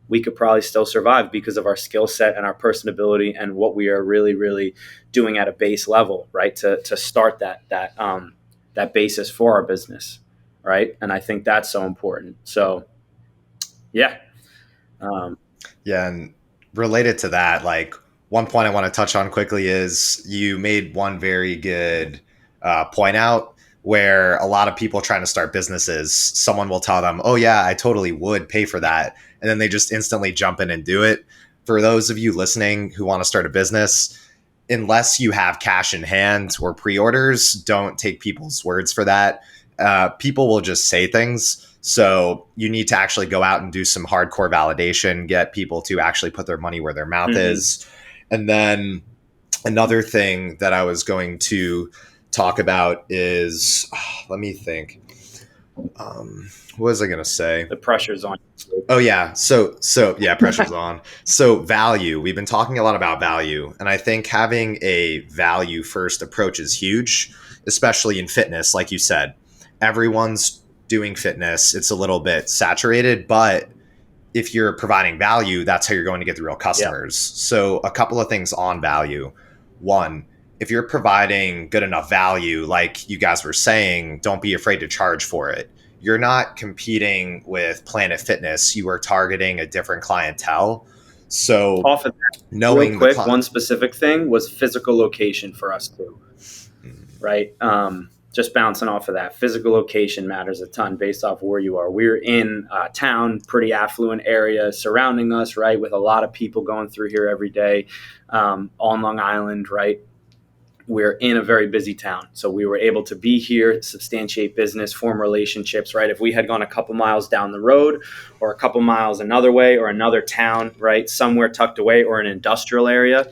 we could probably still survive because of our skill set and our personability and what we are really, really doing at a base level, right? To start that basis for our business, right? And I think that's so important. So, yeah. And related to that, like one point I want to touch on quickly is you made one very good point out where a lot of people trying to start businesses, someone will tell them, oh, yeah, I totally would pay for that. And then they just instantly jump in and do it. For those of you listening who want to start a business, unless you have cash in hand or pre-orders, don't take people's words for that. People will just say things. So you need to actually go out and do some hardcore validation, get people to actually put their money where their mouth is. And then another thing that I was going to talk about is, let me think. What was I going to say? The pressure's on you. Oh yeah. So yeah, pressure's on. So value. We've been talking a lot about value, and I think having a value first approach is huge, especially in fitness. Like you said, everyone's doing fitness. It's a little bit saturated, but if you're providing value, that's how you're going to get the real customers. So a couple of things on value. One, if you're providing good enough value, like you guys were saying, don't be afraid to charge for it. You're not competing with Planet Fitness. You are targeting a different clientele. So Off of that, knowing real quick, one specific thing was physical location for us too, right? Just bouncing off of that, physical location matters a ton based off where you are. We're in a town, pretty affluent area surrounding us, right, with a lot of people going through here every day on Long Island, right? We're in a very busy town. So we were able to be here, substantiate business, form relationships, right? If we had gone a couple miles down the road or a couple miles another way or another town, right, somewhere tucked away or an industrial area,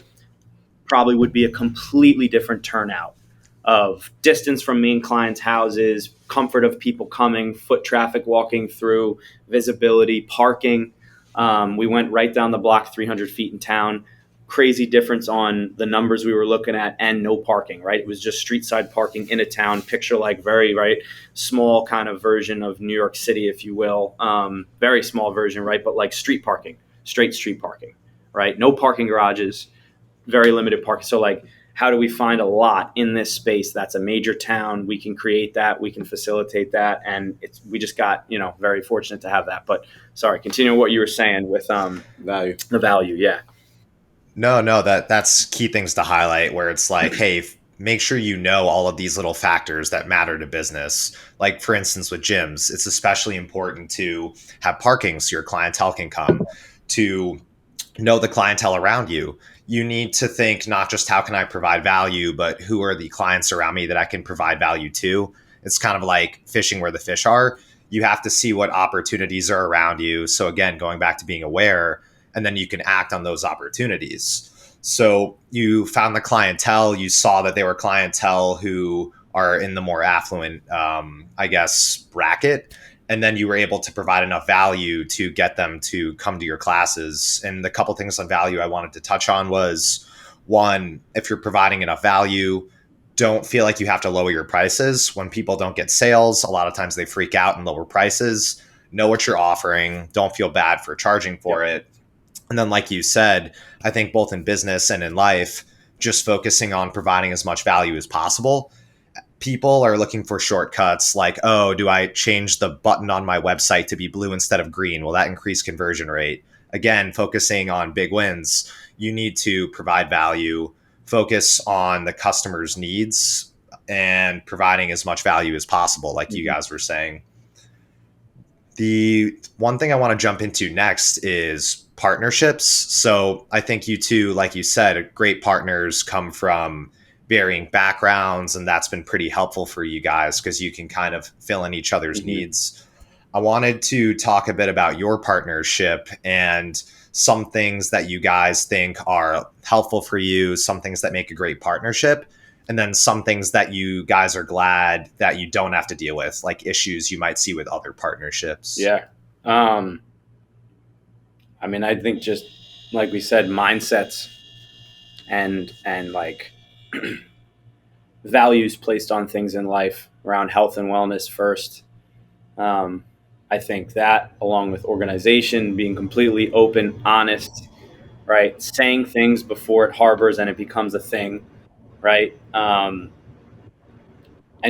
probably would be a completely different turnout of distance from main clients' houses, comfort of people coming, foot traffic walking through, visibility, parking. We went right down the block, 300 feet in town. Crazy difference on the numbers we were looking at, and no parking, right? It was just street side parking in a town, picture like very, right, small kind of version of New York City, if you will. Very small version, right? But like street parking, straight street parking, right? No parking garages, very limited parking. So like, how do we find a lot in this space that's a major town? We can create that, we can facilitate that, and we just got, very fortunate to have that. But sorry, continue what you were saying with Value. the value. Yeah. No, that's key things to highlight where it's like, hey, make sure you know all of these little factors that matter to business. Like for instance, with gyms, it's especially important to have parking so your clientele can come, to know the clientele around you. You need to think not just how can I provide value, but who are the clients around me that I can provide value to. It's kind of like fishing where the fish are. You have to see what opportunities are around you. So again, going back to being aware, and then you can act on those opportunities. So you found the clientele, you saw that they were clientele who are in the more affluent, bracket. And then you were able to provide enough value to get them to come to your classes. And the couple things on value I wanted to touch on was, one, if you're providing enough value, don't feel like you have to lower your prices. When people don't get sales, a lot of times they freak out and lower prices. Know what you're offering. Don't feel bad for charging for it. And then, like you said, I think both in business and in life, just focusing on providing as much value as possible. People are looking for shortcuts like, oh, do I change the button on my website to be blue instead of green? Will that increase conversion rate? Again, focusing on big wins. You need to provide value, focus on the customer's needs, and providing as much value as possible, like you guys were saying. The one thing I want to jump into next is partnerships. So I think you two, like you said, great partners come from varying backgrounds, and that's been pretty helpful for you guys because you can kind of fill in each other's needs. I wanted to talk a bit about your partnership and some things that you guys think are helpful for you, some things that make a great partnership, and then some things that you guys are glad that you don't have to deal with, like issues you might see with other partnerships. Yeah. I think just like we said, mindsets and like values placed on things in life around health and wellness first. I think that, along with organization, being completely open, honest, right? Saying things before it harbors and it becomes a thing, right? And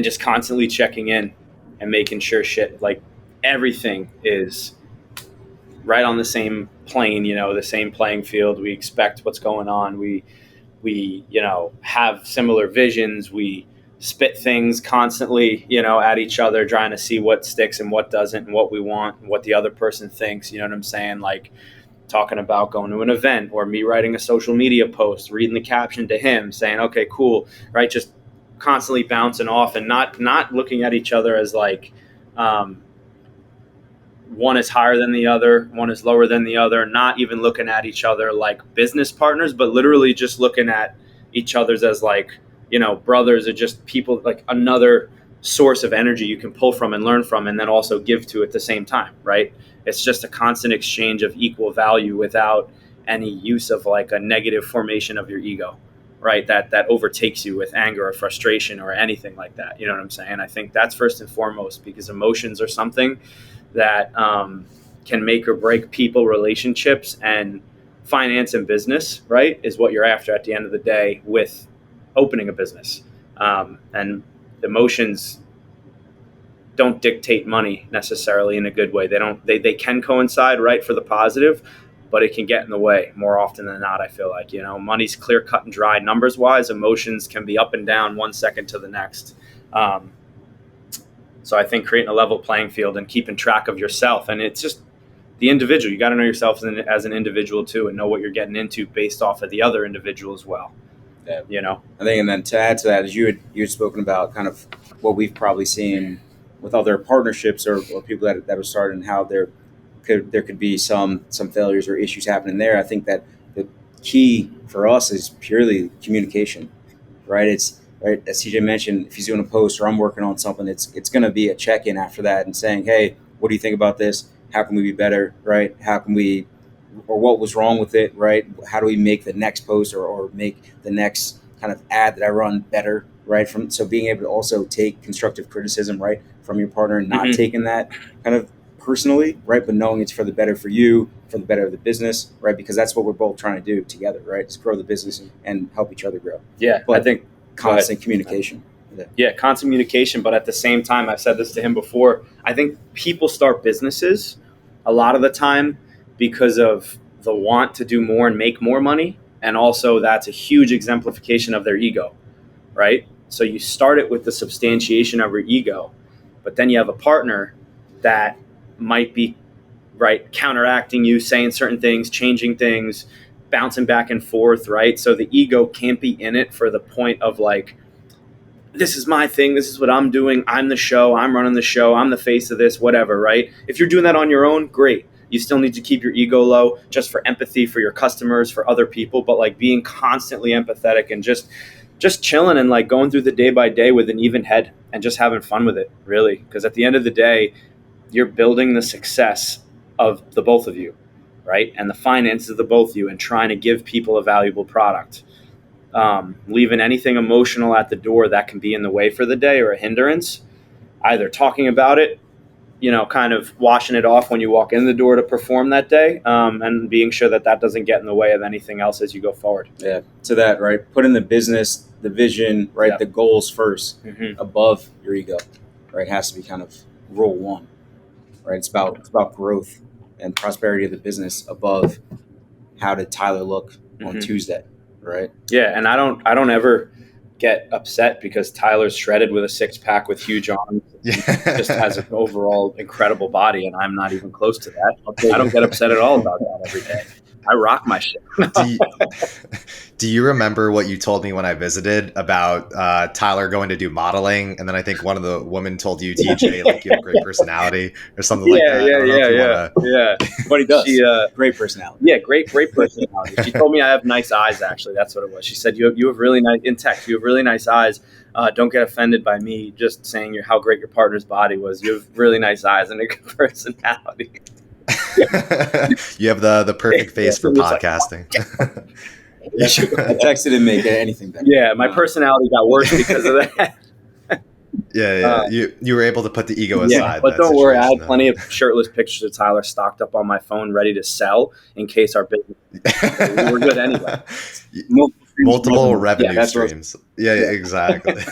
just constantly checking in and making sure everything is right on the same plane, the same playing field. We expect what's going on. We have similar visions. We spit things constantly, at each other, trying to see what sticks and what doesn't, and what we want and what the other person thinks. You know what I'm saying? Like talking about going to an event, or me writing a social media post, reading the caption to him, saying, okay, cool, right? Just constantly bouncing off, and not looking at each other as like, one is higher than the other, one is lower than the other, not even looking at each other like business partners, but literally just looking at each other's as like, brothers, or just people, like another source of energy you can pull from and learn from, and then also give to at the same time, right? It's just a constant exchange of equal value without any use of like a negative formation of your ego, right? That overtakes you with anger or frustration or anything like that. You know what I'm saying? I think that's first and foremost, because emotions are something that can make or break people, relationships, and finance and business, right? Is what you're after at the end of the day with opening a business. And emotions don't dictate money necessarily in a good way. They can coincide, right, for the positive, but it can get in the way more often than not. I feel like, money's clear, cut and dry numbers wise. Emotions can be up and down 1 second to the next. So I think creating a level playing field and keeping track of yourself, and it's just the individual. You got to know yourself as an individual too, and know what you're getting into based off of the other individual as well. Yeah. I think, and then to add to that, as you had spoken about kind of what we've probably seen with other partnerships or people that are starting, how there could be some failures or issues happening there. I think that the key for us is purely communication, right? It's right, as CJ mentioned, if he's doing a post or I'm working on something, it's going to be a check-in after that and saying, hey, what do you think about this? How can we be better, right? How can we, or what was wrong with it, right? How do we make the next post or make the next kind of ad that I run better, right? So being able to also take constructive criticism, right, from your partner, and not taking that kind of personally, right, but knowing it's for the better for you, for the better of the business, right? Because that's what we're both trying to do together, right? Is grow the business and help each other grow. Yeah, but I think constant communication. Yeah, constant communication. But at the same time, I've said this to him before, I think people start businesses a lot of the time because of the want to do more and make more money. And also that's a huge exemplification of their ego, right? So you start it with the substantiation of your ego, but then you have a partner that might be, right, counteracting you, saying certain things, changing things, bouncing back and forth, right? So the ego can't be in it for the point of like, this is my thing, this is what I'm doing, I'm the show, I'm running the show, I'm the face of this, whatever, right? If you're doing that on your own, great. You still need to keep your ego low just for empathy for your customers, for other people, but like being constantly empathetic and just chilling and like going through the day by day with an even head and just having fun with it, really. Because at the end of the day, you're building the success of the both of you, right? And the finances of the both of you, and trying to give people a valuable product. Leaving anything emotional at the door that can be in the way for the day or a hindrance, either talking about it, kind of washing it off when you walk in the door to perform that day, and being sure that doesn't get in the way of anything else as you go forward. Yeah, to that, right? Putting the business, the vision, right, the goals first, above your ego, right? Has to be kind of rule one, right? It's about growth and prosperity of the business above how did Tyler look on Tuesday, right? Yeah, and I don't ever get upset because Tyler's shredded with a 6-pack with huge arms. Just has an overall incredible body, and I'm not even close to that. I don't get upset at all about that every day. I rock my shit. Do you remember what you told me when I visited about Tyler going to do modeling? And then I think one of the women told you, TJ, like you have a great personality or something like that. Yeah. But he does. Great personality. Yeah, great personality. She told me I have nice eyes, actually. That's what it was. She said, you have really nice, in text, you have really nice eyes. Don't get offended by me just saying how great your partner's body was. You have really nice eyes and a good personality. You have the perfect face for podcasting. I texted him, make anything better. Yeah, my personality got worse because of that. Yeah. You were able to put the ego aside. Yeah, but don't worry, I had plenty of shirtless pictures of Tyler stocked up on my phone, ready to sell in case our business. We were good anyway. Multiple revenue streams. Yeah, exactly.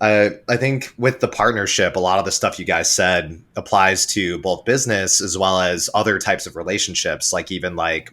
I think with the partnership, a lot of the stuff you guys said applies to both business as well as other types of relationships, like even like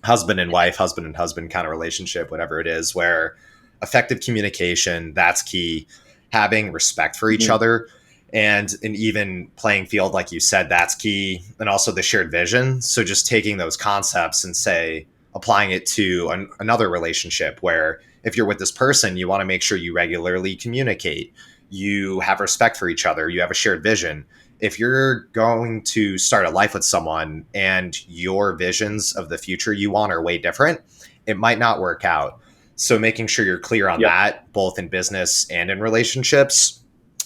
husband and wife, husband and husband kind of relationship, whatever it is, where effective communication, that's key. Having respect for each Mhm. other and an even playing field, like you said, that's key. And also the shared vision. So just taking those concepts and say, applying it to another relationship where if you're with this person, you want to make sure you regularly communicate, you have respect for each other, you have a shared vision. If you're going to start a life with someone and your visions of the future you want are way different, it might not work out. So making sure you're clear on Yep. that, both in business and in relationships.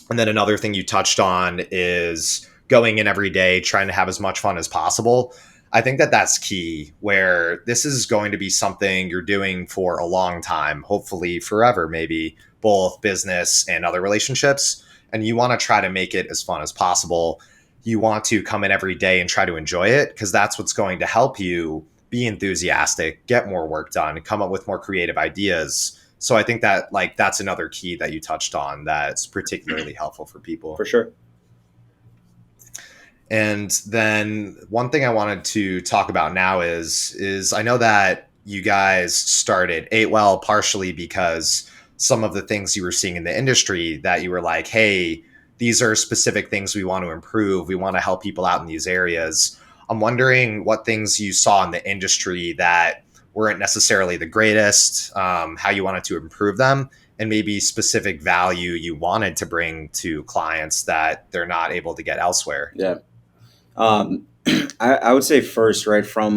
And then another thing you touched on is going in every day, trying to have as much fun as possible. I think that that's key, where this is going to be something you're doing for a long time, hopefully forever, maybe both business and other relationships. And you want to try to make it as fun as possible. You want to come in every day and try to enjoy it because that's what's going to help you be enthusiastic, get more work done, come up with more creative ideas. So I think that like that's another key that you touched on that's particularly helpful for people. For sure. And then one thing I wanted to talk about now is I know that you guys started 8Well partially because some of the things you were seeing in the industry that you were like, hey, these are specific things we want to improve. We want to help people out in these areas. I'm wondering what things you saw in the industry that weren't necessarily the greatest, how you wanted to improve them, and maybe specific value you wanted to bring to clients that they're not able to get elsewhere. Yeah. Um, I would say first, right from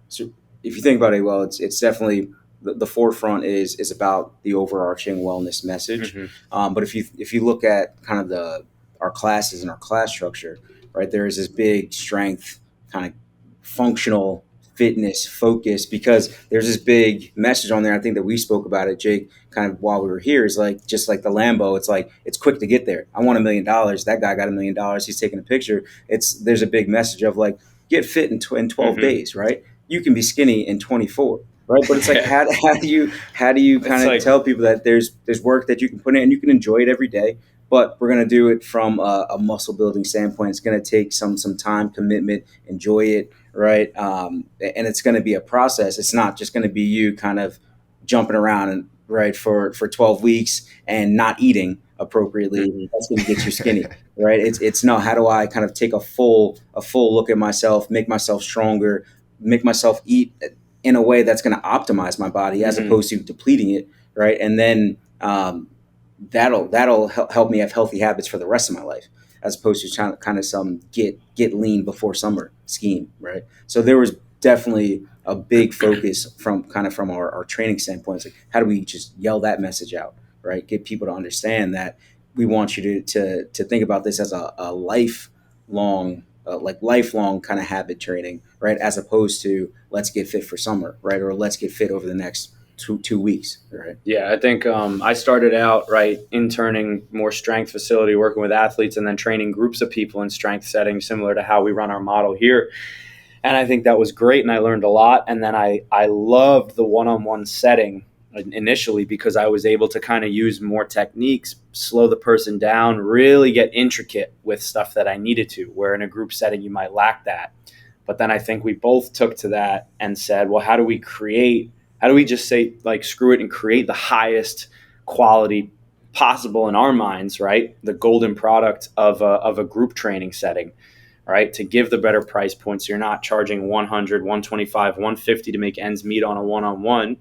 so if you think about it, well, it's definitely the forefront is about the overarching wellness message. Mm-hmm. But if you look at kind of the our classes and our class structure, right, there is this big strength kind of functional fitness focus because there's this big message on there. I think that we spoke about it, Jake, kind of while we were here. Is like just like the Lambo. It's like it's quick to get there. I want $1 million. That guy got $1 million. He's taking a picture. There's a big message of like get fit in 12 Mm-hmm. days, right? You can be skinny in 24, right? But it's like how do you It's kind of like, tell people that there's work that you can put in and you can enjoy it every day, but we're gonna do it from a muscle building standpoint. It's gonna take some time, commitment, enjoy it, right? And it's gonna be a process. It's not just gonna be you kind of jumping around and right for 12 weeks and not eating appropriately. mm-hmm. That's gonna get you skinny, right? It's no, how do I kind of take a full look at myself, make myself stronger, make myself eat in a way that's going to optimize my body as Mm-hmm. opposed to depleting it, right? And then that'll help me have healthy habits for the rest of my life, as opposed to trying kind of some get lean before summer scheme, right? So there was definitely a big focus from our training standpoint. It's like how do we just yell that message out, right? Get people to understand that we want you to think about this as a lifelong lifelong kind of habit training, right? As opposed to let's get fit for summer, right? Or let's get fit over the next two weeks, right? Yeah, I think I started out right interning more strength facility, working with athletes, and then training groups of people in strength settings, similar to how we run our model here. And I think that was great, and I learned a lot. And then I loved the one-on-one setting initially because I was able to kind of use more techniques, slow the person down, really get intricate with stuff that I needed to, where in a group setting you might lack that. But then I think we both took to that and said, well, how do we just say, like, screw it and create the highest quality possible in our minds, right? The golden product of a group training setting, right? To give the better price points. You're not charging 100, 125, 150 to make ends meet on a one-on-one,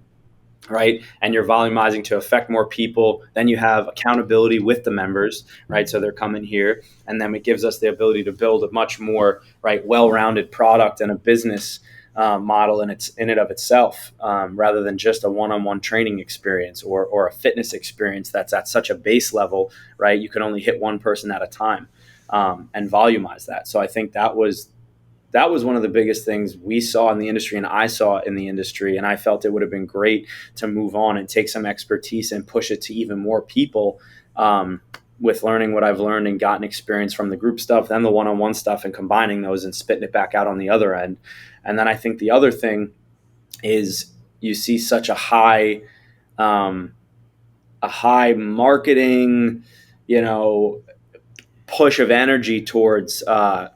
right? And you're volumizing to affect more people. Then you have accountability with the members, right? So they're coming here, and then it gives us the ability to build a much more, right, well-rounded product and a business model in it of itself, rather than just a one-on-one training experience or a fitness experience that's at such a base level, right? You can only hit one person at a time, and volumize that. So I think that was one of the biggest things we saw in the industry and I saw in the industry. And I felt it would have been great to move on and take some expertise and push it to even more people, with learning what I've learned and gotten experience from the group stuff, then the one-on-one stuff, and combining those and spitting it back out on the other end. And then I think the other thing is you see such a high marketing you know, push of energy towards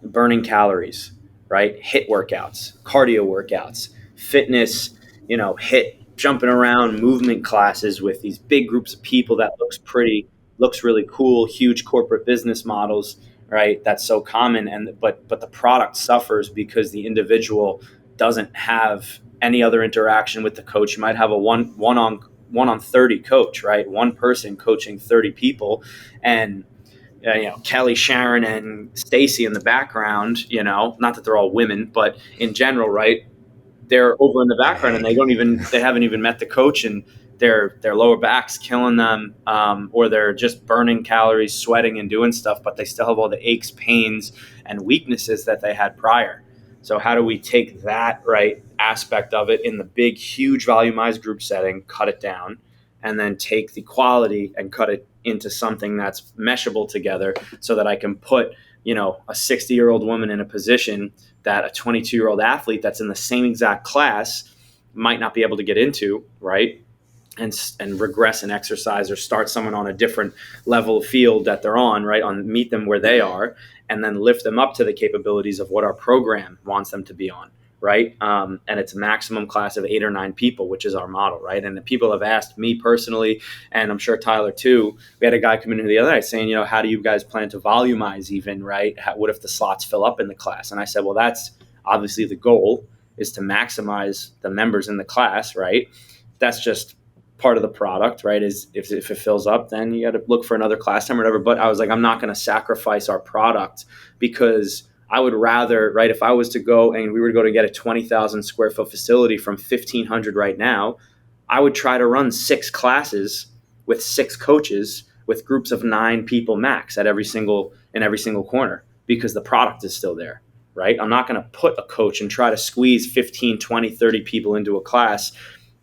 burning calories, right? HIT workouts, cardio workouts, fitness, HIT jumping around movement classes with these big groups of people that looks really cool, huge corporate business models, right? That's so common. But the product suffers because the individual doesn't have any other interaction with the coach. You might have a one on 30 coach, right? One person coaching 30 people, and Kelly, Sharon, and Stacy in the background. Not that they're all women, but in general, right? They're over in the background and they haven't even met the coach, and their lower back's killing them, or they're just burning calories, sweating, and doing stuff, but they still have all the aches, pains, and weaknesses that they had prior. So how do we take that right aspect of it in the big, huge volumized group setting, cut it down, and then take the quality and cut it into something that's meshable together, so that I can put a 60-year-old woman in a position that a 22-year-old athlete that's in the same exact class might not be able to get into, right? And regress in exercise, or start someone on a different level of field that they're on, right? Meet them where they are, and then lift them up to the capabilities of what our program wants them to be on, right? And it's a maximum class of 8 or 9 people, which is our model, right? And the people have asked me personally, and I'm sure Tyler too. We had a guy come in the other night saying, how do you guys plan to volumize even, right? What if the slots fill up in the class? And I said, well, that's obviously the goal, is to maximize the members in the class, right? That's just part of the product, right? Is if it fills up, then you got to look for another class time or whatever. But I was like, I'm not going to sacrifice our product, because I would rather, right, if I was to go and we were to go to get a 20,000 square foot facility from 1,500 right now, I would try to run 6 classes with 6 coaches with groups of 9 people max in every single corner, because the product is still there, right? I'm not going to put a coach and try to squeeze 15, 20, 30 people into a class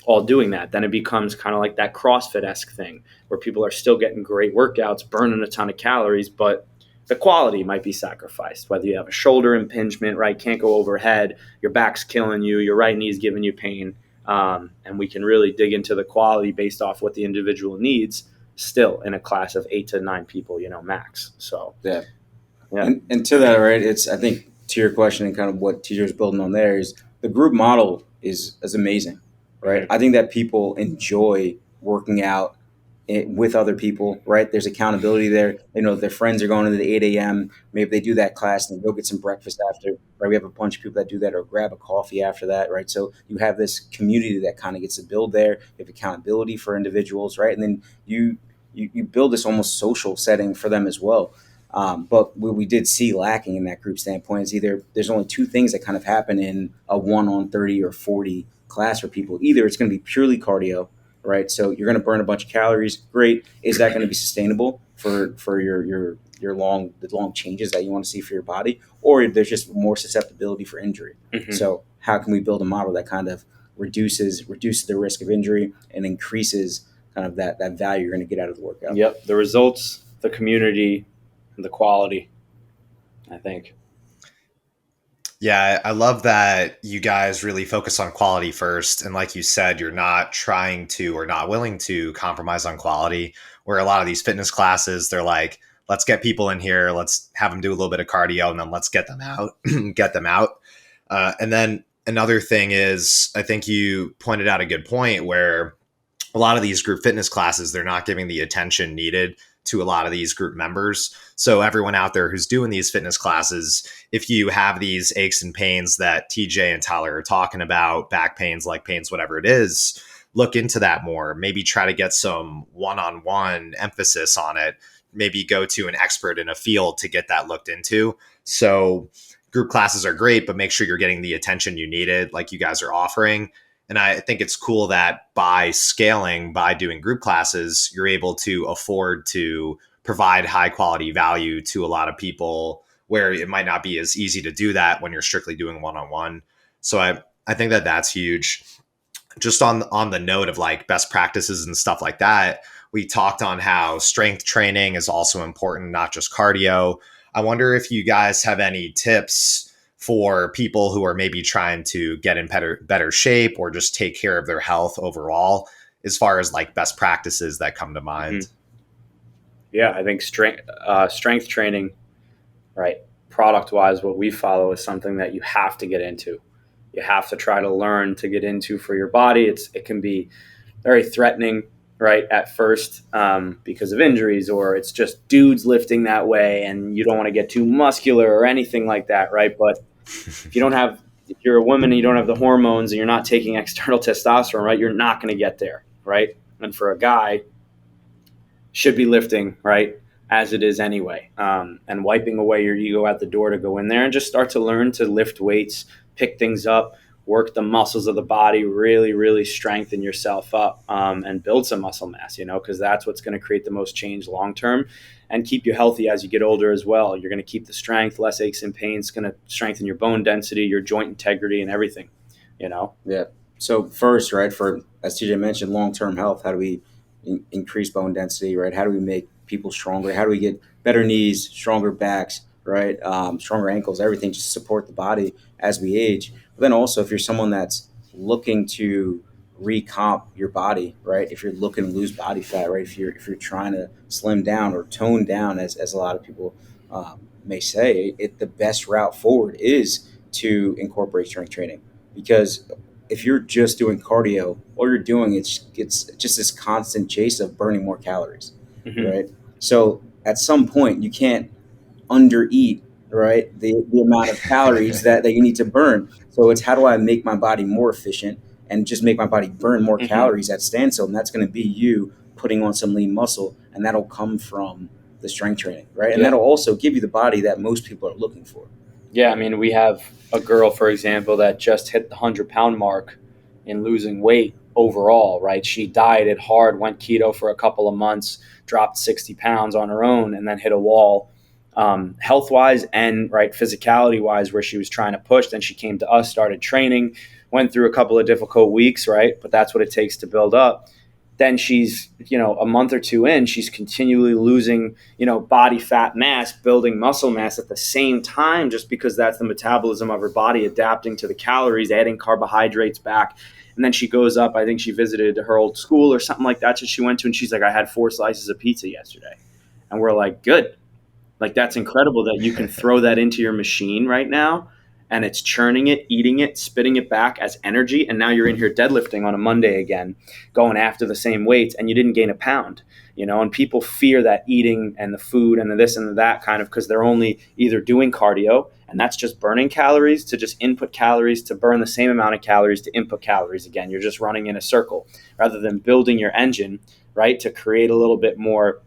all doing that. Then it becomes kind of like that CrossFit-esque thing, where people are still getting great workouts, burning a ton of calories, but the quality might be sacrificed. Whether you have a shoulder impingement, right, can't go overhead, your back's killing you, your right knee's giving you pain, and we can really dig into the quality based off what the individual needs, still in a class of 8 to 9 people, max. So Yeah. yeah. And to that, right, it's, I think, to your question and kind of what TJ's building on there, is the group model is amazing, right? Mhm. I think that people enjoy working out with other people, right? There's accountability there. Their friends are going to the 8 a.m. Maybe they do that class and they go get some breakfast after, right? We have a bunch of people that do that, or grab a coffee after that, right? So you have this community that kind of gets to build there. You have accountability for individuals, right? And then you build this almost social setting for them as well. But what we did see lacking in that group standpoint is either there's only 2 things that kind of happen in a 1-on-30 or 40 class for people. Either it's going to be purely cardio, right? So you're going to burn a bunch of calories. Great. Is that going to be sustainable for your the long changes that you want to see for your body? Or there's just more susceptibility for injury. Mhm. So how can we build a model that kind of reduces the risk of injury and increases kind of that value you're going to get out of the workout? Yep. The results, the community, the quality, I think. Yeah, I love that you guys really focus on quality first. And like you said, you're not trying to or not willing to compromise on quality. Where a lot of these fitness classes, they're like, let's get people in here, let's have them do a little bit of cardio, and then let's get them out, get them out. And then another thing is, I think you pointed out a good point where a lot of these group fitness classes, they're not giving the attention needed to a lot of these group members. So everyone out there who's doing these fitness classes, if you have these aches and pains that TJ and Tyler are talking about, back pains, leg pains, whatever it is, look into that more. Maybe try to get some one-on-one emphasis on it. Maybe go to an expert in a field to get that looked into. So group classes are great, but make sure you're getting the attention you needed, like you guys are offering. And I think it's cool that by scaling, by doing group classes, you're able to afford to provide high quality value to a lot of people, where it might not be as easy to do that when you're strictly doing one-on-one. So I think that that's huge. Just on the note of like best practices and stuff like that, we talked on how strength training is also important, not just cardio. I wonder if you guys have any tips for people who are maybe trying to get in better shape or just take care of their health overall, as far as like best practices that come to mind. Mhm. Yeah, I think strength training, right? Product wise, what we follow is something that you have to get into. You have to try to learn to get into for your body. It can be very threatening, right, at first because of injuries, or it's just dudes lifting that way and you don't want to get too muscular or anything like that, right? But if you're a woman and you don't have the hormones and you're not taking external testosterone, right, you're not going to get there, right? And for a guy, should be lifting, right, as it is anyway, and wiping away your ego at the door to go in there and just start to learn to lift weights, pick things up, work the muscles of the body, really, really strengthen yourself up, and build some muscle mass, because that's what's going to create the most change long term and keep you healthy as you get older as well. You're going to keep the strength, less aches and pains. It's going to strengthen your bone density, your joint integrity, and everything. Yeah. So first, right, for as TJ mentioned, long-term health. How do we increase bone density? Right. How do we make people stronger? How do we get better knees, stronger backs, right, stronger ankles, everything to support the body as we age. But then also, if you're someone that's looking to recomp your body, right, if you're looking to lose body fat, right, if you're trying to slim down or tone down, as a lot of people may say, the best route forward is to incorporate strength training, because if you're just doing cardio, all you're doing it's just this constant chase of burning more calories, Mm-hmm. right? So at some point you can't undereat, right? The amount of calories that you need to burn. So it's, how do I make my body more efficient and just make my body burn more Mm-hmm. calories at standstill? And that's going to be you putting on some lean muscle, and that'll come from the strength training, right? And Yeah. that'll also give you the body that most people are looking for. Yeah, I mean, we have a girl, for example, that just hit the 100-pound mark in losing weight overall, right? She dieted hard, went keto for a couple of months, dropped 60 pounds on her own, and then hit a wall, health-wise and, right, physicality-wise, where she was trying to push. Then she came to us, started training, went through a couple of difficult weeks, right? But that's what it takes to build up. Then she's, a month or two in, she's continually losing, body fat mass, building muscle mass at the same time, just because that's the metabolism of her body adapting to the calories, adding carbohydrates back. And then she goes up, I think she visited her old school or something like that she went to, and she's like, I had 4 slices of pizza yesterday. And we're like, good. Like, that's incredible that you can throw that into your machine right now, and it's churning it, eating it, spitting it back as energy. And now you're in here deadlifting on a Monday again, going after the same weights, and you didn't gain a pound, and people fear that eating and the food and the this and the that kind of, because they're only either doing cardio, and that's just burning calories to just input calories to burn the same amount of calories to input calories again. You're just running in a circle rather than building your engine, right, to create a little bit more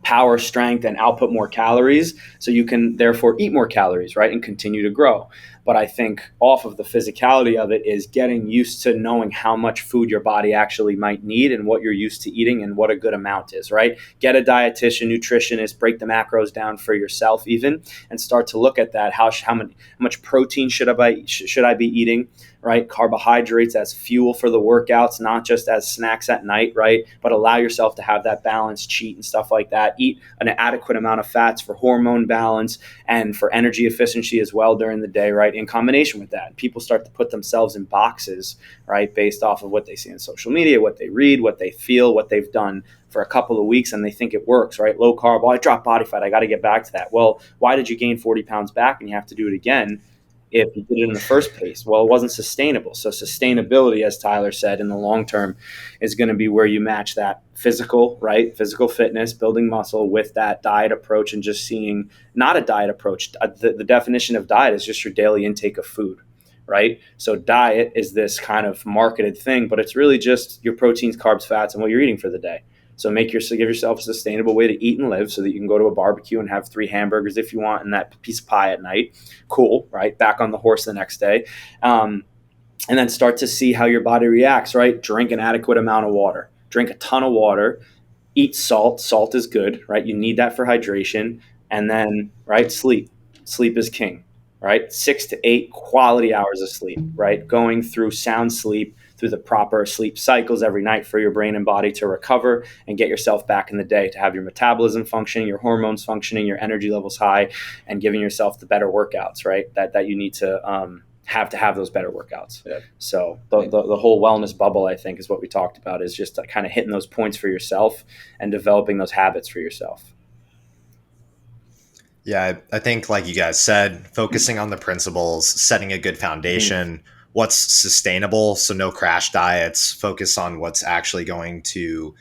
power, strength, and output more calories, so you can therefore eat more calories, right, and continue to grow. But I think off of the physicality of it is getting used to knowing how much food your body actually might need and what you're used to eating and what a good amount is, right? Get a dietitian, nutritionist, break the macros down for yourself even, and start to look at that. How much protein should I be eating, right? Carbohydrates as fuel for the workouts, not just as snacks at night, right? But allow yourself to have that balance, cheat and stuff like that. Eat an adequate amount of fats for hormone balance and for energy efficiency as well during the day, right? In combination with that, people start to put themselves in boxes, right? Based off of what they see on social media, what they read, what they feel, what they've done for a couple of weeks, and they think it works, right? Low carb, I dropped body fat, I got to get back to that. Well, why did you gain 40 pounds back and you have to do it again if you did it in the first place? Well, it wasn't sustainable. So sustainability, as Tyler said, in the long term is going to be where you match that physical, right? Physical fitness, building muscle with that diet approach, and just seeing not a diet approach. The definition of diet is just your daily intake of food, right? So diet is this kind of marketed thing, but it's really just your proteins, carbs, fats, and what you're eating for the day. So give yourself a sustainable way to eat and live, so that you can go to a barbecue and have 3 hamburgers if you want and that piece of pie at night. Cool, right? Back on the horse the next day. And then start to see how your body reacts, right? Drink an adequate amount of water. Drink a ton of water. Eat salt. Salt is good, right? You need that for hydration. And then, right, sleep. Sleep is king, right? 6 to 8 quality hours of sleep, right? Going through sound sleep, through the proper sleep cycles every night for your brain and body to recover and get yourself back in the day, to have your metabolism functioning, your hormones functioning, your energy levels high, and giving yourself the better workouts, right? That you need to have those better workouts. Yeah. So the whole wellness bubble, I think, is what we talked about, is just kind of hitting those points for yourself and developing those habits for yourself. Yeah, I think, like you guys said, focusing on the principles, setting a good foundation, what's sustainable, so no crash diets, focus on what's actually going to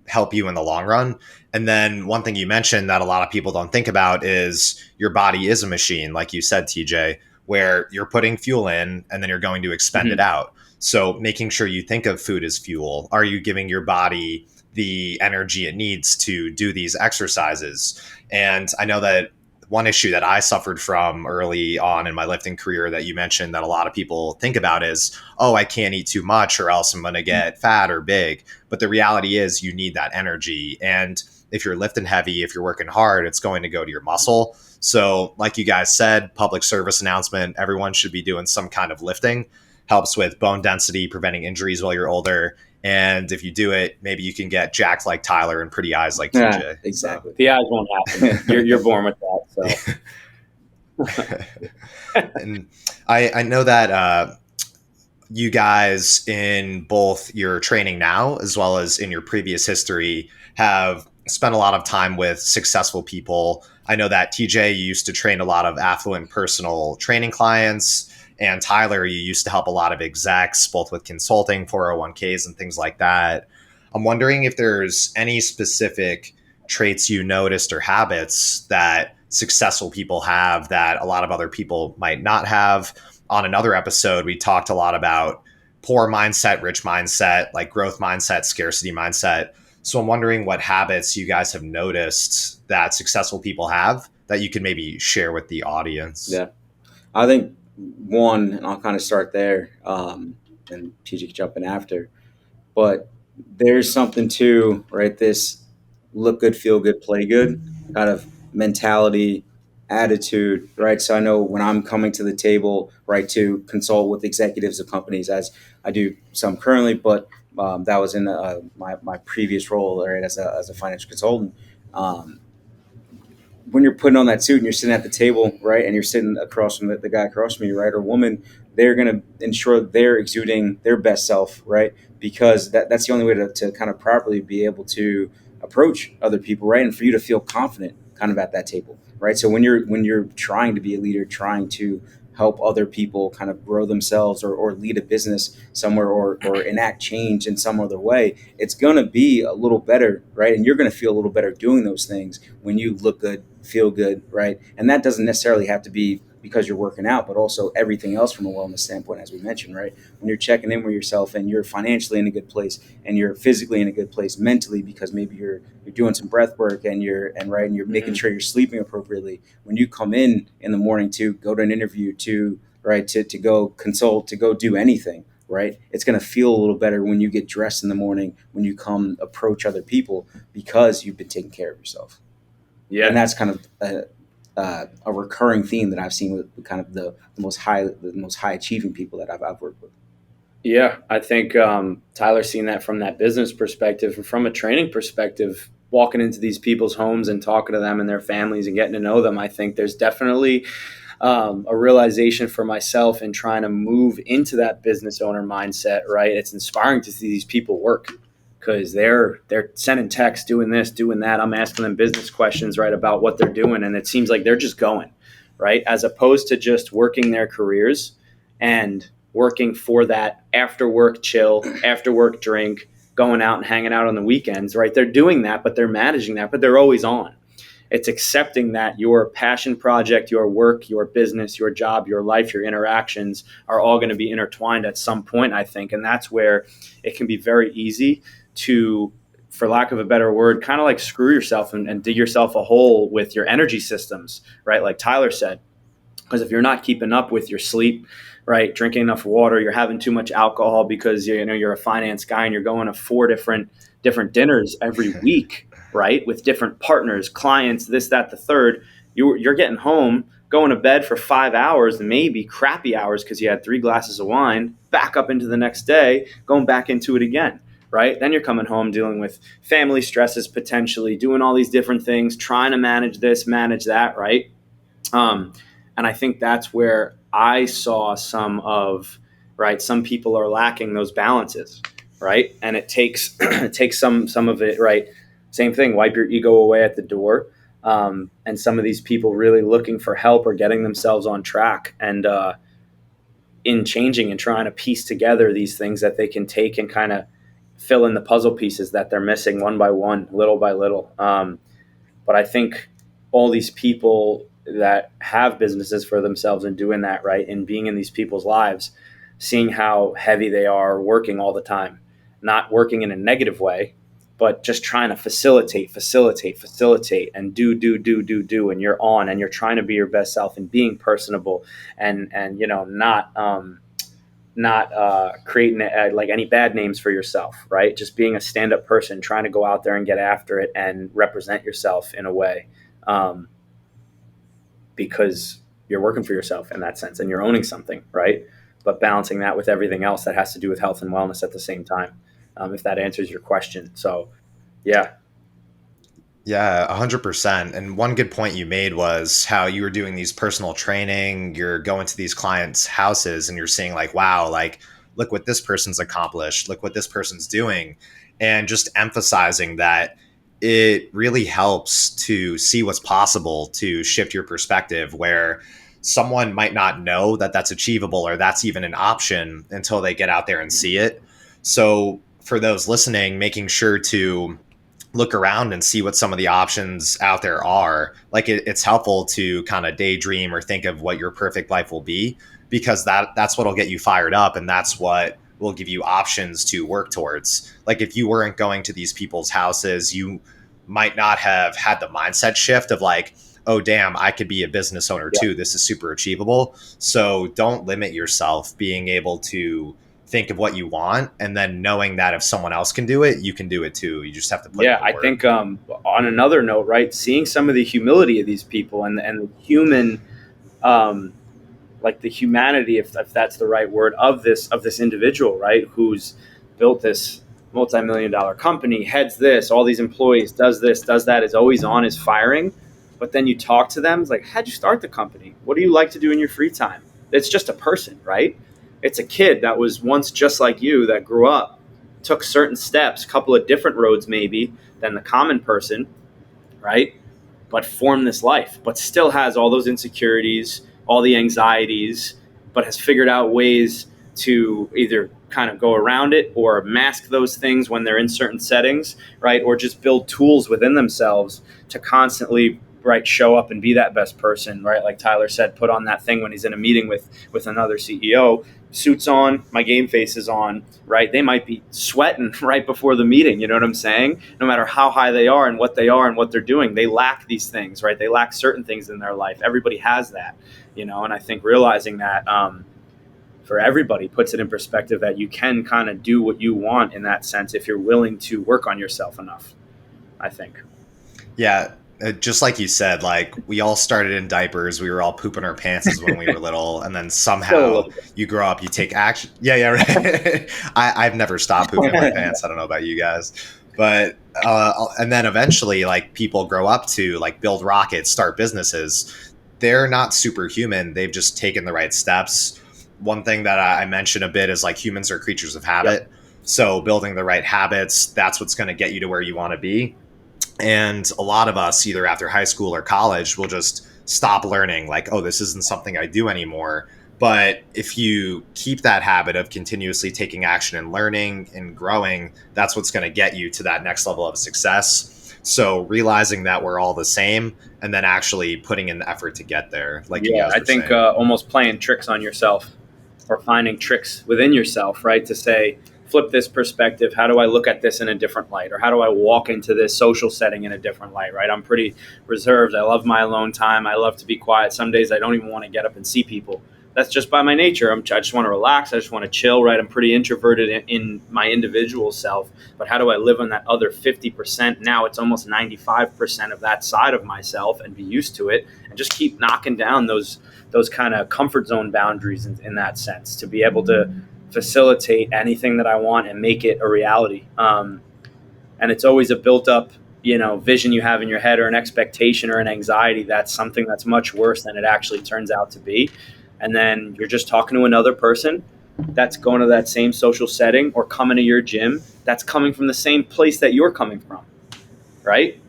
help you in the long run. And then one thing you mentioned that a lot of people don't think about is your body is a machine, like you said, TJ, where you're putting fuel in and then you're going to expend it Mhm. out. So making sure you think of food as fuel. Are you giving your body the energy it needs to do these exercises? And I know that one issue that I suffered from early on in my lifting career that you mentioned that a lot of people think about is, oh, I can't eat too much or else I'm going to get fat or big. But the reality is you need that energy. And if you're lifting heavy, if you're working hard, it's going to go to your muscle. So, like you guys said, public service announcement, everyone should be doing some kind of lifting. Helps with bone density, preventing injuries while you're older. And if you do it, maybe you can get jacked like Tyler and pretty eyes like Yeah, TJ. So, Exactly. the eyes won't happen. You're born with that. So and I know that you guys in both your training now as well as in your previous history have spent a lot of time with successful people. I know that TJ, you used to train a lot of affluent personal training clients, and Tyler, you used to help a lot of execs, both with consulting, 401ks, and things like that. I'm wondering if there's any specific traits you noticed or habits that successful people have that a lot of other people might not have. On another episode, we talked a lot about poor mindset, rich mindset, like growth mindset, scarcity mindset. So I'm wondering what habits you guys have noticed that successful people have that you can maybe share with the audience. Yeah. I think one, and I'll kind of start there, and TJ can jump in after. But there's something to, right, this look good, feel good, play good kind of mentality, attitude, right? So I know when I'm coming to the table, right, to consult with executives of companies, as I do some currently, but that was in my previous role, right, as a financial consultant. Um, when you're putting on that suit and you're sitting at the table, right, and you're sitting across from the guy across from you, right, or woman, they're going to ensure they're exuding their best self, right, because that's the only way to kind of properly be able to approach other people, right, and for you to feel confident kind of at that table, right. So when you're trying to be a leader, trying to help other people kind of grow themselves or lead a business somewhere or enact change in some other way, it's going to be a little better, right, and you're going to feel a little better doing those things when you look good, feel good, right? And that doesn't necessarily have to be because you're working out, but also everything else from a wellness standpoint, as we mentioned, right? When you're checking in with yourself and you're financially in a good place and you're physically in a good place mentally, because maybe you're doing some breath work and you're making Mhm. sure you're sleeping appropriately. When you come in the morning to go to an interview, to right to go consult, to go do anything, right? It's going to feel a little better when you get dressed in the morning, when you come approach other people, because you've been taking care of yourself. And Yeah, that's kind of a recurring theme that I've seen with kind of the most high achieving people that I've worked with. yeah. I think Tyler's seen that from that business perspective and from a training perspective. Walking into these people's homes and talking to them and their families and getting to know them, I think there's definitely a realization for myself in trying to move into that business owner mindset. Right, it's inspiring to see these people work because they're sending texts, doing this, doing that. I'm asking them business questions, right, about what they're doing, and it seems like they're just going, right, as opposed to just working their careers and working for that after work chill, after work drink, going out and hanging out on the weekends, right? They're doing that, but they're managing that, but they're always on. It's accepting that your passion project, your work, your business, your job, your life, your interactions are all going to be intertwined at some point, I think. And that's where it can be very easy to, for lack of a better word, kind of like screw yourself and dig yourself a hole with your energy systems, right? Like Tyler said, because if you're not keeping up with your sleep, right, drinking enough water, you're having too much alcohol because you're a finance guy and you're going to four different dinners every week, right, with different partners, clients, this, that, the third. You're getting home, going to bed for 5 hours, maybe crappy hours because you had 3 glasses of wine, back up into the next day, going back into it again. Right. Then you're coming home dealing with family stresses, potentially doing all these different things, trying to manage this, manage that. Right. Um, and I think that's where I saw some people are lacking those balances, right? And it takes it takes some of it, right? Same thing, wipe your ego away at the door. and some of these people really looking for help or getting themselves on track, and in changing and trying to piece together these things that they can take and kind of fill in the puzzle pieces that they're missing one by one, little by little. But I think all these people that have businesses for themselves and doing that, right, and being in these people's lives, seeing how heavy they are working all the time, not working in a negative way, but just trying to facilitate, and do, and you're on, and you're trying to be your best self and being personable, and not creating like any bad names for yourself, right? Just being a stand-up person, trying to go out there and get after it and represent yourself in a way, because you're working for yourself in that sense and you're owning something, right? But balancing that with everything else that has to do with health and wellness at the same time, if that answers your question. So, yeah. Yeah, 100%. And one good point you made was how you were doing these personal training, you're going to these clients' houses and you're seeing like, wow, like, look what this person's accomplished, look what this person's doing. And just emphasizing that it really helps to see what's possible to shift your perspective where someone might not know that that's achievable or that's even an option until they get out there and see it. So for those listening, making sure to look around and see what some of the options out there are. Like it's helpful to kind of daydream or think of what your perfect life will be, because that's what'll get you fired up, and that's what will give you options to work towards. Like if you weren't going to these people's houses, you might not have had the mindset shift of like, oh damn, I could be a business owner Yeah. too, this is super achievable. So don't limit yourself being able to think of what you want, and then knowing that if someone else can do it, you can do it too. You just have to put in Yeah, the I work. think on another note, right, seeing some of the humility of these people and the human, um, like the humanity, if that's the right word, of this individual, right, who's built this multi-million-dollar company, heads this, all these employees, does this, does that, is always on, is firing. But then you talk to them, it's like, how'd you start the company? What do you like to do in your free time? It's just a person, right? It's a kid that was once just like you, that grew up, took certain steps, a couple of different roads maybe than the common person, right? But formed this life, but still has all those insecurities, all the anxieties, but has figured out ways to either kind of go around it or mask those things when they're in certain settings, right? Or just build tools within themselves to constantly, right, show up and be that best person, right? Like Tyler said, put on that thing when he's in a meeting with another CEO, suits on, my game face is on, right? They might be sweating right before the meeting. You know what I'm saying? No matter how high they are and what they're doing, they lack these things, right? They lack certain things in their life. Everybody has that, and I think realizing that, for everybody, puts it in perspective that you can kind of do what you want in that sense if you're willing to work on yourself enough, I think. Yeah, just like you said, like we all started in diapers. We were all pooping our pants when we were little, and then Still a somehow little you grow up, you take action. Yeah, yeah, right. I've never stopped pooping my bit. pants. I don't know about you guys, but and then eventually, like people grow up to like build rockets, start businesses. They're not superhuman. They've just taken the right steps. One thing that I mentioned a bit is like humans are creatures of Yep. habit. So building the right habits, that's what's going to get you to where you want to be. And a lot of us, either after high school or college, will just stop learning, like, oh, this isn't something I do anymore. But if you keep that habit of continuously taking action and learning and growing, that's what's going to get you to that next level of success. So realizing that we're all the same and then actually putting in the effort to get there, like you Yeah, guys I were think saying. almost playing tricks on yourself or finding tricks within yourself, right? To say, flip this perspective. How do I look at this in a different light? Or how do I walk into this social setting in a different light, right? I'm pretty reserved. I love my alone time. I love to be quiet. Some days I don't even want to get up and see people. That's just by my nature. I just want to relax. I just want to chill, right? I'm pretty introverted in my individual self. But how do I live on that other 50%? Now it's almost 95% of that side of myself and be used to it and just keep knocking down those kind of comfort zone boundaries in that sense, to be able to facilitate anything that I want and make it a reality. And it's always a built up, vision you have in your head, or an expectation or an anxiety that's something that's much worse than it actually turns out to be. And then you're just talking to another person that's going to that same social setting or coming to your gym that's coming from the same place that you're coming from, right?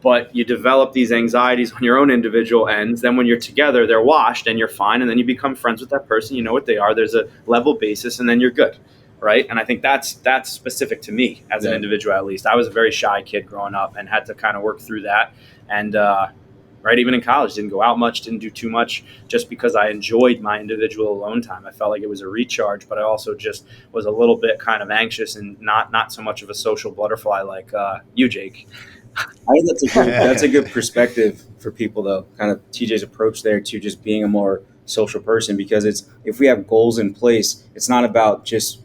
but you develop these anxieties on your own individual ends. Then when you're together, they're washed and you're fine. And then you become friends with that person. You know what they are. There's a level basis, and then you're good. Right. And I think that's specific to me as an individual, at least. I was a very shy kid growing up and had to kind of work through that. And, right, even in college, didn't go out much, didn't do too much, just because I enjoyed my individual alone time. I felt like it was a recharge, but I also just was a little bit kind of anxious and not so much of a social butterfly like you, Jake. I think that's a good perspective for people, though. Kind of TJ's approach there to just being a more social person, because if we have goals in place, it's not about just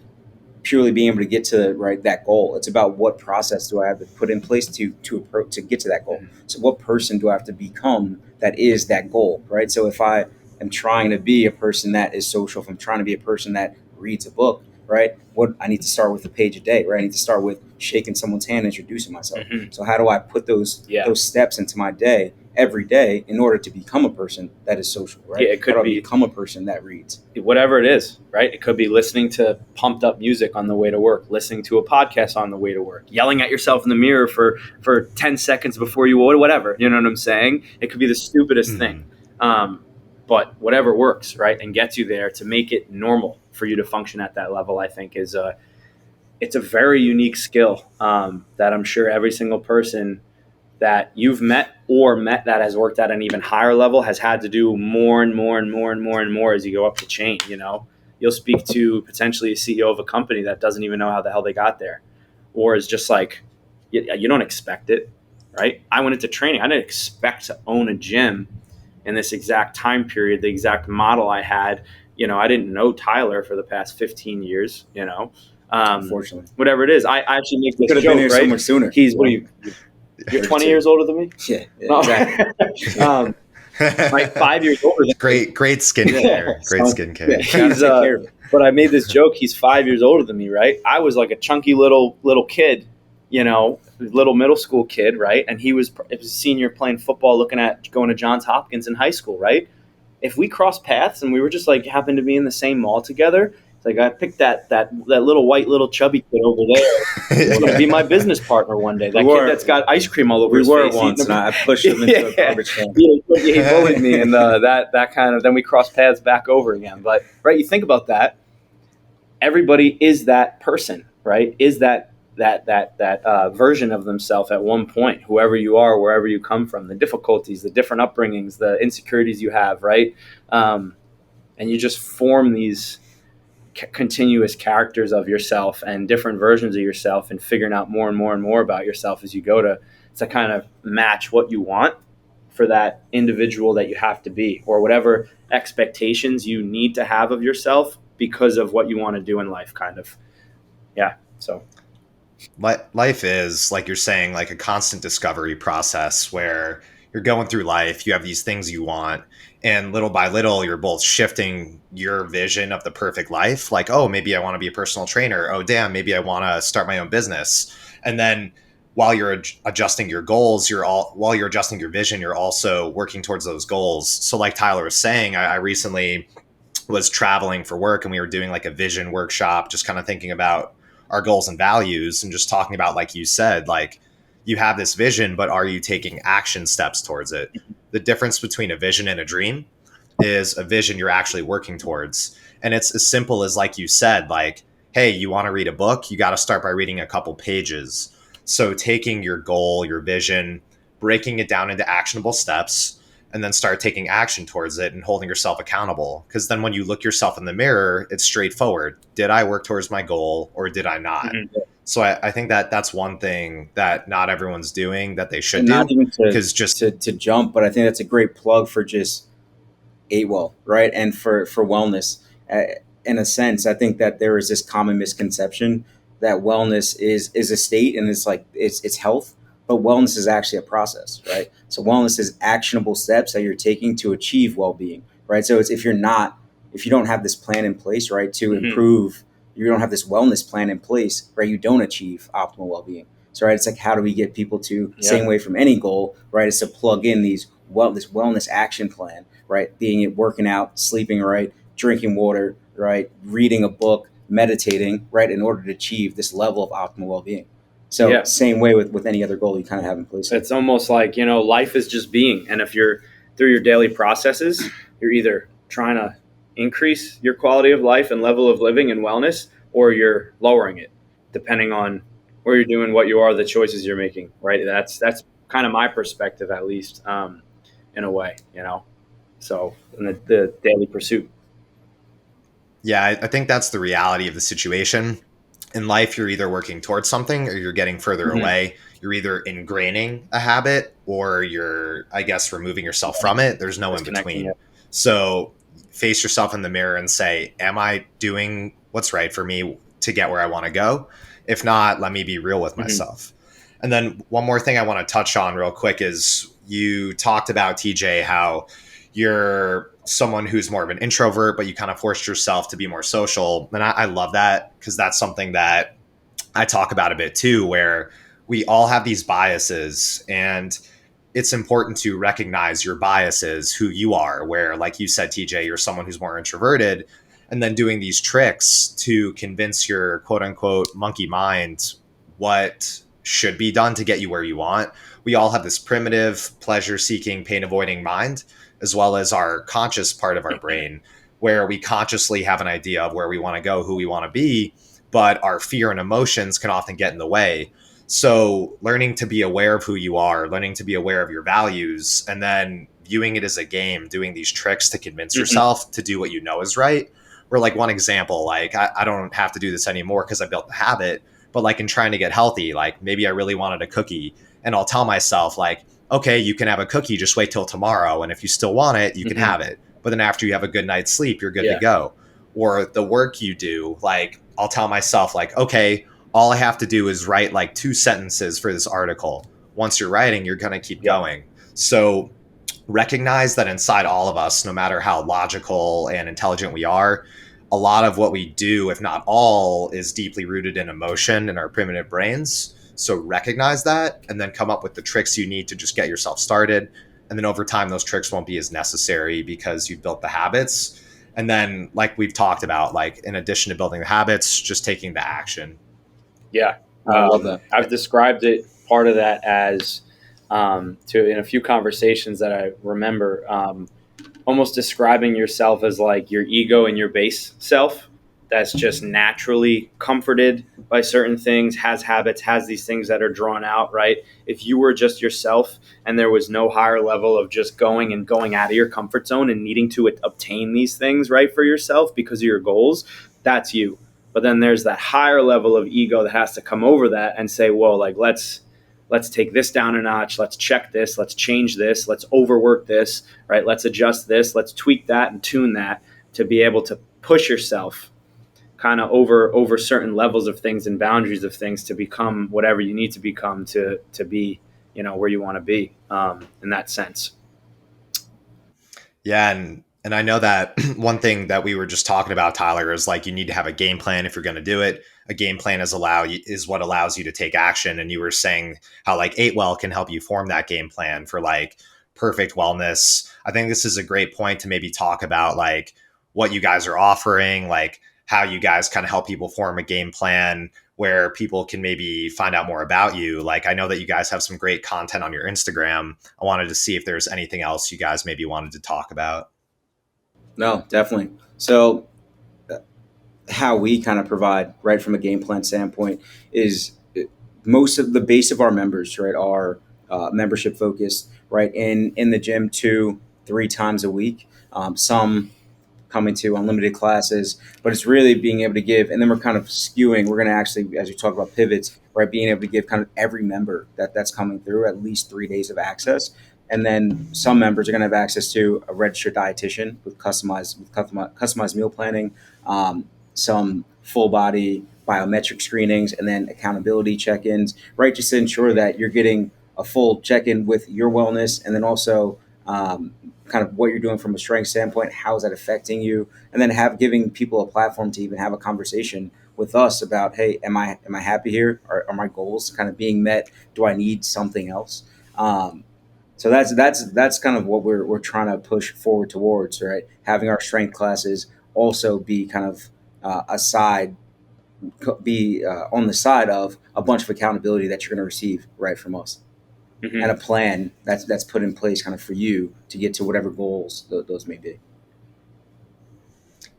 purely being able to get to that goal. It's about what process do I have to put in place to approach to get to that goal. So what person do I have to become that is that goal, right? So if I am trying to be a person that is social, if I'm trying to be a person that reads a book, right? What I need to start with a page a day, right? I need to start with shaking someone's hand, introducing myself. So how do I put those steps into my day every day in order to become a person that is social, right? Yeah, it could be become a person that reads. Whatever it is, right? It could be listening to pumped up music on the way to work, listening to a podcast on the way to work, yelling at yourself in the mirror for 10 seconds before you would, whatever. You know what I'm saying? It could be the stupidest thing. But whatever works, right? And gets you there to make it normal for you to function at that level, I think it's a very unique skill that I'm sure every single person that you've met that has worked at an even higher level has had to do more and more and more and more and more as you go up the chain. You know, you'll speak to potentially a CEO of a company that doesn't even know how the hell they got there, or is just like, you don't expect it, right? I went into training. I didn't expect to own a gym in this exact time period, the exact model I had. You know, I didn't know Tyler for the past 15 years, you know. Unfortunately. Whatever it is, I actually make this could have joke, been here right? so much sooner. You're 20 years older than me? Yeah, exactly. Like 5 years older than Great skincare. Great skincare. He's, but I made this joke. He's 5 years older than me, right? I was like a chunky little kid, you know, little middle school kid, right? And he was a senior playing football, looking at going to Johns Hopkins in high school, right? If we crossed paths and we were just like happened to be in the same mall together, it's like I picked that little white little chubby kid over there. He's going to be my business partner one day. That kid that's got ice cream all over his face. We were once, and I pushed him into a garbage can. He bullied me, and that kind of, then we crossed paths back over again. But right, you think about that. Everybody is that person, right? Is that version of themselves at one point, whoever you are, wherever you come from, the difficulties, the different upbringings, the insecurities you have, right? And you just form these continuous characters of yourself and different versions of yourself, and figuring out more and more and more about yourself as you go to kind of match what you want for that individual that you have to be, or whatever expectations you need to have of yourself because of what you want to do in life, kind of. Yeah. So life is, like you're saying, like a constant discovery process where you're going through life, you have these things you want, and little by little, you're both shifting your vision of the perfect life. Like, oh, maybe I want to be a personal trainer. Oh, damn, maybe I want to start my own business. And then while you're adjusting your goals, while you're adjusting your vision, you're also working towards those goals. So like Tyler was saying, I recently was traveling for work, and we were doing like a vision workshop, just kind of thinking about our goals and values, and just talking about, like you said, like, you have this vision, but are you taking action steps towards it? The difference between a vision and a dream is a vision you're actually working towards. And it's as simple as, like you said, like, hey, you want to read a book, you got to start by reading a couple pages. So taking your goal, your vision, breaking it down into actionable steps, and then start taking action towards it and holding yourself accountable. Because then when you look yourself in the mirror, it's straightforward. Did I work towards my goal, or did I not? Mm-hmm. So I think that's one thing that not everyone's doing that they should do. Not even to jump, but I think that's a great plug for just eat well, right? And for wellness. In a sense, I think that there is this common misconception that wellness is a state, and it's like it's health, but wellness is actually a process, right? So wellness is actionable steps that you're taking to achieve well-being, right? So it's if you don't have this plan in place, right, to improve. You don't have this wellness plan in place, right? You don't achieve optimal well-being. So, right, it's like, how do we get people to, same way from any goal, right, is to plug in this wellness action plan, right? Being it working out, sleeping right, drinking water, right, reading a book, meditating, right, in order to achieve this level of optimal well-being. So Yeah. same way with any other goal you kind of have in place. It's almost like, life is just being. And if you're through your daily processes, you're either trying to increase your quality of life and level of living and wellness, or you're lowering it, depending on where you're doing, what you are, the choices you're making, right? That's kind of my perspective, at least, in a way, So in the daily pursuit. Yeah, I think that's the reality of the situation. In life, you're either working towards something or you're getting further Mhm. away. You're either ingraining a habit or you're, I guess, removing yourself from it. There's no in Disconnecting between. it. So face yourself in the mirror and say, am I doing what's right for me to get where I want to go? If not, let me be real with Mhm. myself. And then one more thing I want to touch on real quick is you talked about, TJ, how you're someone who's more of an introvert, but you kind of forced yourself to be more social. And I love that because that's something that I talk about a bit too, where we all have these biases, and it's important to recognize your biases, who you are, where, like you said, TJ, you're someone who's more introverted, and then doing these tricks to convince your quote unquote monkey mind what should be done to get you where you want. We all have this primitive, pleasure seeking, pain avoiding mind, as well as our conscious part of our brain, where we consciously have an idea of where we want to go, who we want to be, but our fear and emotions can often get in the way. So, learning to be aware of who you are, learning to be aware of your values, and then viewing it as a game, doing these tricks to convince Mhm. yourself to do what you know is right. Or, like, one example, like, I don't have to do this anymore because I built the habit, but like in trying to get healthy, like maybe I really wanted a cookie, and I'll tell myself, like, okay, you can have a cookie, just wait till tomorrow. And if you still want it, you can Mhm. have it. But then after you have a good night's sleep, you're good to Yeah. go. Or the work you do, like, I'll tell myself, like, okay, all I have to do is write like 2 sentences for this article. Once you're writing, you're going to keep Yep. going. So recognize that inside all of us, no matter how logical and intelligent we are, a lot of what we do, if not all, is deeply rooted in emotion in our primitive brains. So recognize that and then come up with the tricks you need to just get yourself started. And then over time, those tricks won't be as necessary because you've built the habits. And then, like we've talked about, like in addition to building the habits, just taking the action. Yeah. I love that. I've described it, part of that, as to in a few conversations that I remember, almost describing yourself as like your ego and your base self that's just naturally comforted by certain things, has habits, has these things that are drawn out, right? If you were just yourself and there was no higher level of just going out of your comfort zone and needing to obtain these things, right, for yourself because of your goals, that's you. But then there's that higher level of ego that has to come over that and say, well, like, let's take this down a notch. Let's check this. Let's change this. Let's overwork this, right? Let's adjust this. Let's tweak that and tune that to be able to push yourself kind of over certain levels of things and boundaries of things to become whatever you need to become to be, where you want to be, in that sense. Yeah, and I know that one thing that we were just talking about, Tyler, is like you need to have a game plan if you're going to do it. A game plan is what allows you to take action. And you were saying how like Ate Well can help you form that game plan for like perfect wellness. I think this is a great point to maybe talk about like what you guys are offering, like how you guys kind of help people form a game plan where people can maybe find out more about you. Like I know that you guys have some great content on your Instagram. I wanted to see if there's anything else you guys maybe wanted to talk about. No, definitely. So how we kind of provide right from a game plan standpoint is most of the base of our members right are membership focused right in the gym 2 3 times a week, some coming to unlimited classes, but it's really being able to give, and then we're kind of skewing, we're going to actually, as you talk about pivots, right, being able to give kind of every member that's coming through at least 3 days of access. And then some members are going to have access to a registered dietitian with customized meal planning, some full body biometric screenings, and then accountability check-ins, right, just to ensure that you're getting a full check-in with your wellness, and then also kind of what you're doing from a strength standpoint, how is that affecting you, and then have giving people a platform to even have a conversation with us about, hey, am I happy here? Are my goals kind of being met? Do I need something else? So that's kind of what we're trying to push forward towards, right? Having our strength classes also be kind of a side be on the side of a bunch of accountability that you're going to receive right from us, and a plan that's put in place kind of for you to get to whatever goals those may be.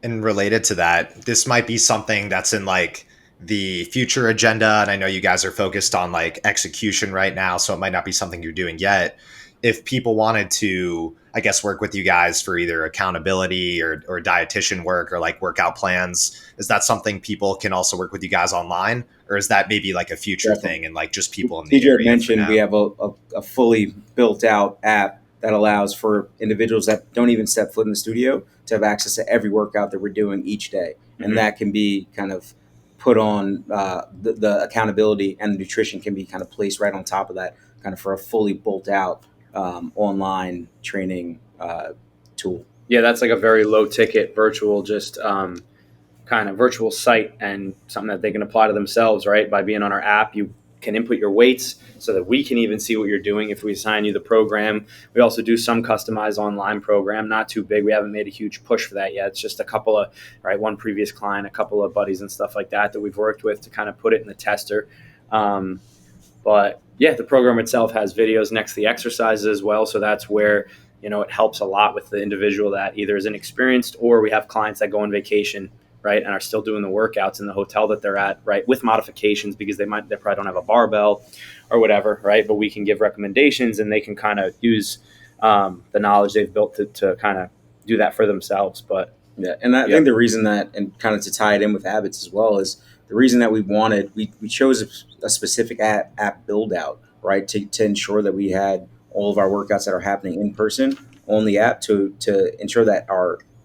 And related to that, this might be something that's in like the future agenda. And I know you guys are focused on like execution right now, so it might not be something you're doing yet. If people wanted to, I guess, work with you guys for either accountability or dietitian work or like workout plans, is that something people can also work with you guys online? Or is that maybe like a future Definitely. thing and like just people in the TJ area for mentioned we now? have a fully built out app that allows for individuals that don't even step foot in the studio to have access to every workout that we're doing each day. And that can be kind of put on the accountability, and the nutrition can be kind of placed right on top of that, kind of for a fully built out online training tool. Yeah, that's like a very low ticket virtual, just kind of virtual site, and something that they can apply to themselves, right? By being on our app, you can input your weights so that we can even see what you're doing if we assign you the program. We also do some customized online program, not too big. We haven't made a huge push for that yet. It's just a couple of, right, one previous client, a couple of buddies and stuff like that we've worked with to kind of put it in the tester. But yeah, the program itself has videos next to the exercises as well. So that's where, it helps a lot with the individual that either is inexperienced, or we have clients that go on vacation, right, and are still doing the workouts in the hotel that they're at, right, with modifications because they probably don't have a barbell or whatever, right? But we can give recommendations, and they can kind of use the knowledge they've built to kind of do that for themselves. But yeah, and I think the reason that, and kind of to tie it in with habits as well, is the reason that we chose a specific app build out, right, to ensure that we had all of our workouts that are happening in person on the app to ensure that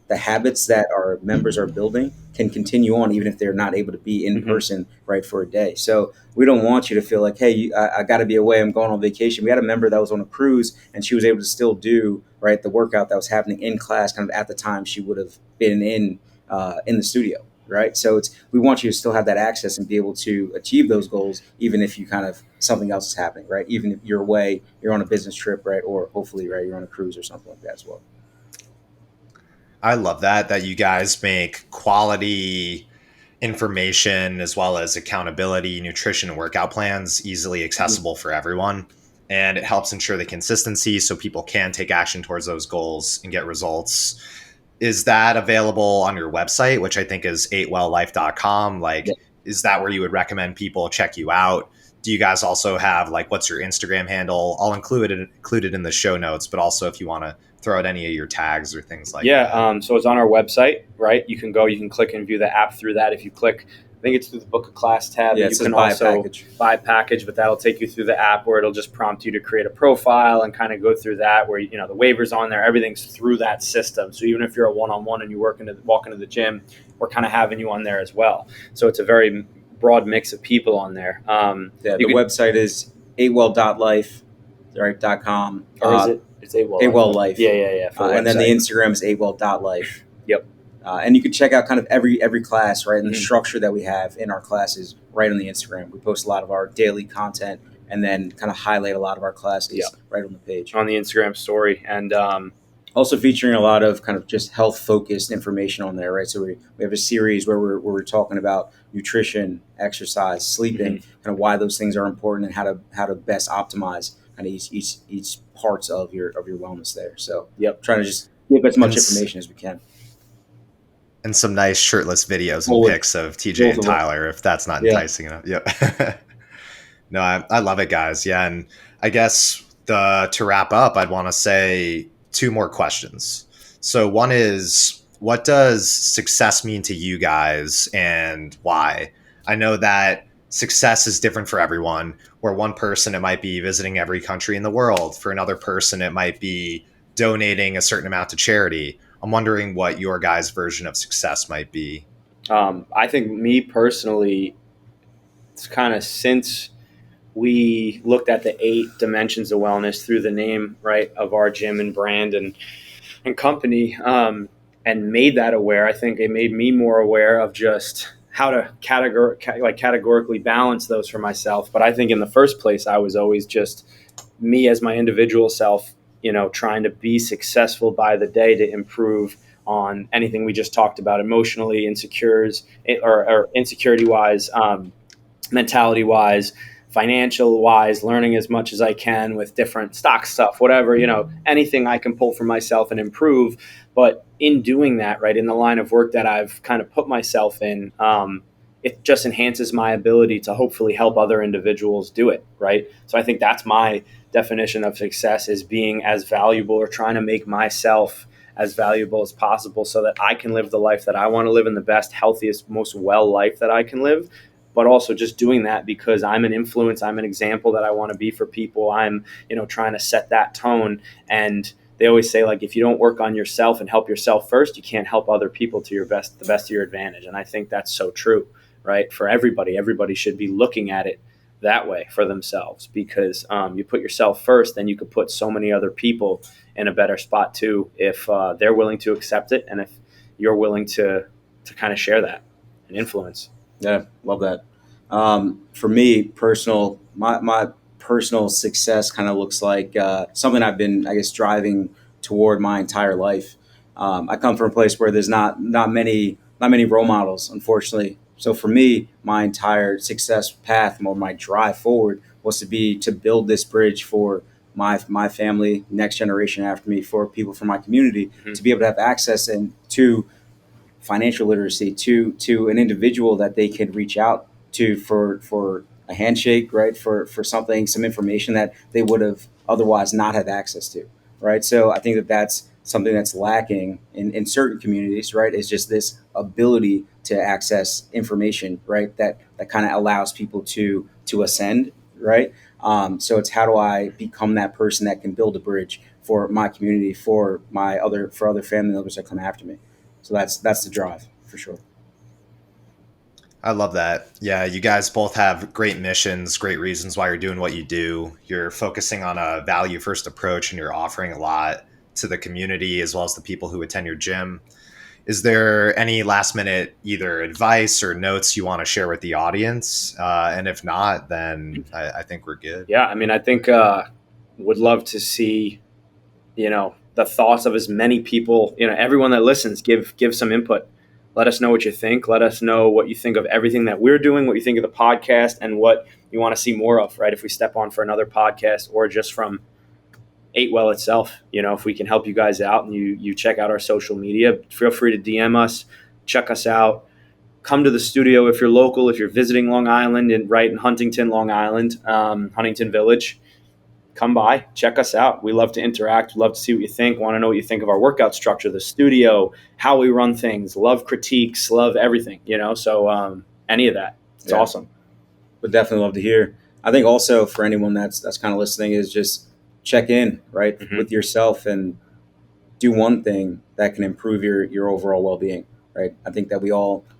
the habits that our members are building can continue on even if they're not able to be in person, right, for a day. So we don't want you to feel like, hey, I got to be away, I'm going on vacation. We had a member that was on a cruise, and she was able to still do, right, the workout that was happening in class kind of at the time she would have been in the studio, right? So we want you to still have that access and be able to achieve those goals even if you kind of something else is happening, right? Even if you're away, you're on a business trip, right, or hopefully, right, you're on a cruise or something like that as well. I love that you guys make quality information as well as accountability, nutrition, and workout plans easily accessible for everyone. And it helps ensure the consistency so people can take action towards those goals and get results. Is that available on your website, which I think is 8welllife.com? Like, is that where you would recommend people check you out? Do you guys also have like, what's your Instagram handle? I'll include it in the show notes, but also if you want to throw out any of your tags or things like that. So it's on our website, right? You can click and view the app through that. If you click, I think it's through the book a class tab. Yeah, you can also buy a package, but that'll take you through the app where it'll just prompt you to create a profile and kind of go through that where, the waivers on there, everything's through that system. So even if you're a one-on-one and you walk into the gym, we're kind of having you on there as well. So it's a very broad mix of people on there. The website is 8well.life, right, .com. Or is it? It's 8well life. Yeah. And then the Instagram is 8well.life. Yep. And you can check out kind of every class, right, and the structure that we have in our classes right on the Instagram. We post a lot of our daily content and then kind of highlight a lot of our classes right on the page. On the Instagram story. And also featuring a lot of kind of just health-focused information on there, right? So we have a series where we're talking about nutrition, exercise, sleeping, kind of why those things are important and how to best optimize kind of each parts of your wellness there. So trying to just give as much information as we can. And some nice shirtless videos and pics of TJ and Tyler, if that's not enticing enough. Yep. No, I love it, guys. Yeah. And I guess to wrap up, I'd want to say 2 more questions. So one is, what does success mean to you guys and why? I know that success is different for everyone. Where one person, it might be visiting every country in the world. For another person, it might be donating a certain amount to charity. I'm wondering what your guys' version of success might be. I think me personally, it's kind of since we looked at the 8 dimensions of wellness through the name, right, of our gym and brand and company, and made that aware. I think it made me more aware of just how to categorically balance those for myself. But I think in the first place, I was always just me as my individual self, trying to be successful by the day to improve on anything we just talked about, emotionally, or insecurity wise, mentality wise, financial wise, learning as much as I can with different stock stuff, whatever, anything I can pull for myself and improve. But in doing that, right, in the line of work that I've kind of put myself in, it just enhances my ability to hopefully help other individuals do it, right? So I think that's my definition of success, is being as valuable, or trying to make myself as valuable as possible so that I can live the life that I want to live, in the best, healthiest, most well life that I can live. But also just doing that because I'm an influence, I'm an example that I want to be for people. I'm, trying to set that tone. And they always say, like, if you don't work on yourself and help yourself first, you can't help other people to the best of your advantage. And I think that's so true, right? For everybody should be looking at it that way for themselves, because you put yourself first, then you could put so many other people in a better spot too, if they're willing to accept it, and if you're willing to kind of share that and influence. Yeah, love that. For me, my personal success kind of looks like something I've been, I guess, driving toward my entire life. I come from a place where there's not many role models, unfortunately. So for me, my entire success path, or my drive forward, was to build this bridge for my family, next generation after me, for people from my community, to be able to have access and to financial literacy, to an individual that they could reach out to for a handshake, right? For some information that they would have otherwise not had access to, right? So I think that that's something that's lacking in certain communities, right? Is just this ability to access information, right? That kind of allows people to ascend, right? So it's, how do I become that person that can build a bridge for my community, for other family members that come after me? So that's the drive for sure. I love that. Yeah, you guys both have great missions, great reasons why you're doing what you do. You're focusing on a value first approach, and you're offering a lot to the community as well as the people who attend your gym. Is there any last minute either advice or notes you want to share with the audience? And if not, then I think we're good. Yeah, I mean, I think would love to see, the thoughts of as many people, everyone that listens, give some input. Let us know what you think. Let us know what you think of everything that we're doing, what you think of the podcast, and what you want to see more of, right? If we step on for another podcast, or just from Ate Well itself, if we can help you guys out, and you check out our social media, feel free to DM us, check us out. Come to the studio if you're local, if you're visiting Long Island, and right in Huntington, Long Island, Huntington Village. Come by, check us out. We love to interact. We love to see what you think. Want to know what you think of our workout structure, the studio, how we run things. Love critiques, love everything, So any of that, it's awesome. Would definitely love to hear. I think also for anyone that's kind of listening, is just check in, right, with yourself, and do one thing that can improve your overall well-being, right? I think that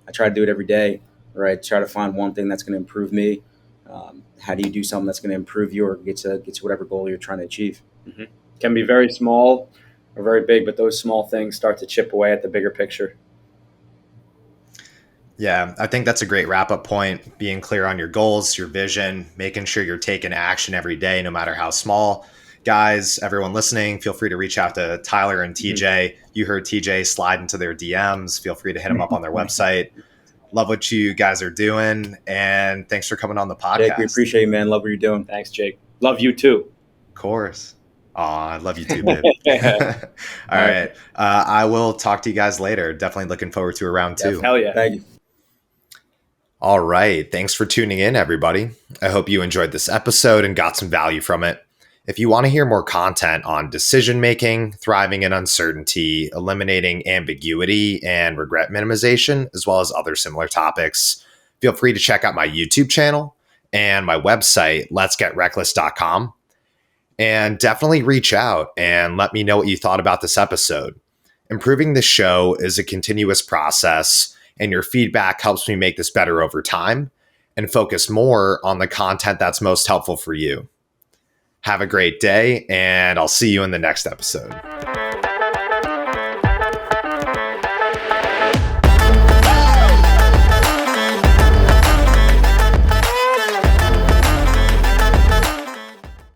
I try to do it every day, right? Try to find one thing that's going to improve me. How do you do something that's going to improve you, or get to whatever goal you're trying to achieve? Can be very small or very big, but those small things start to chip away at the bigger picture. Yeah, I think that's a great wrap-up point. Being clear on your goals, your vision, making sure you're taking action every day, no matter how small. Guys, everyone listening, feel free to reach out to Tyler and TJ. You heard TJ slide into their DMs. Feel free to hit them up on their website. Love what you guys are doing, and thanks for coming on the podcast. Jake, we appreciate you, man. Love what you're doing. Thanks, Jake. Love you too. Of course. I love you too, babe. All right. I will talk to you guys later. Definitely looking forward to a round 2. Hell yeah. Thank you. All right. Thanks for tuning in, everybody. I hope you enjoyed this episode and got some value from it. If you want to hear more content on decision-making, thriving in uncertainty, eliminating ambiguity, and regret minimization, as well as other similar topics, feel free to check out my YouTube channel and my website, letsgetreckless.com. And definitely reach out and let me know what you thought about this episode. Improving the show is a continuous process, and your feedback helps me make this better over time and focus more on the content that's most helpful for you. Have a great day, and I'll see you in the next episode.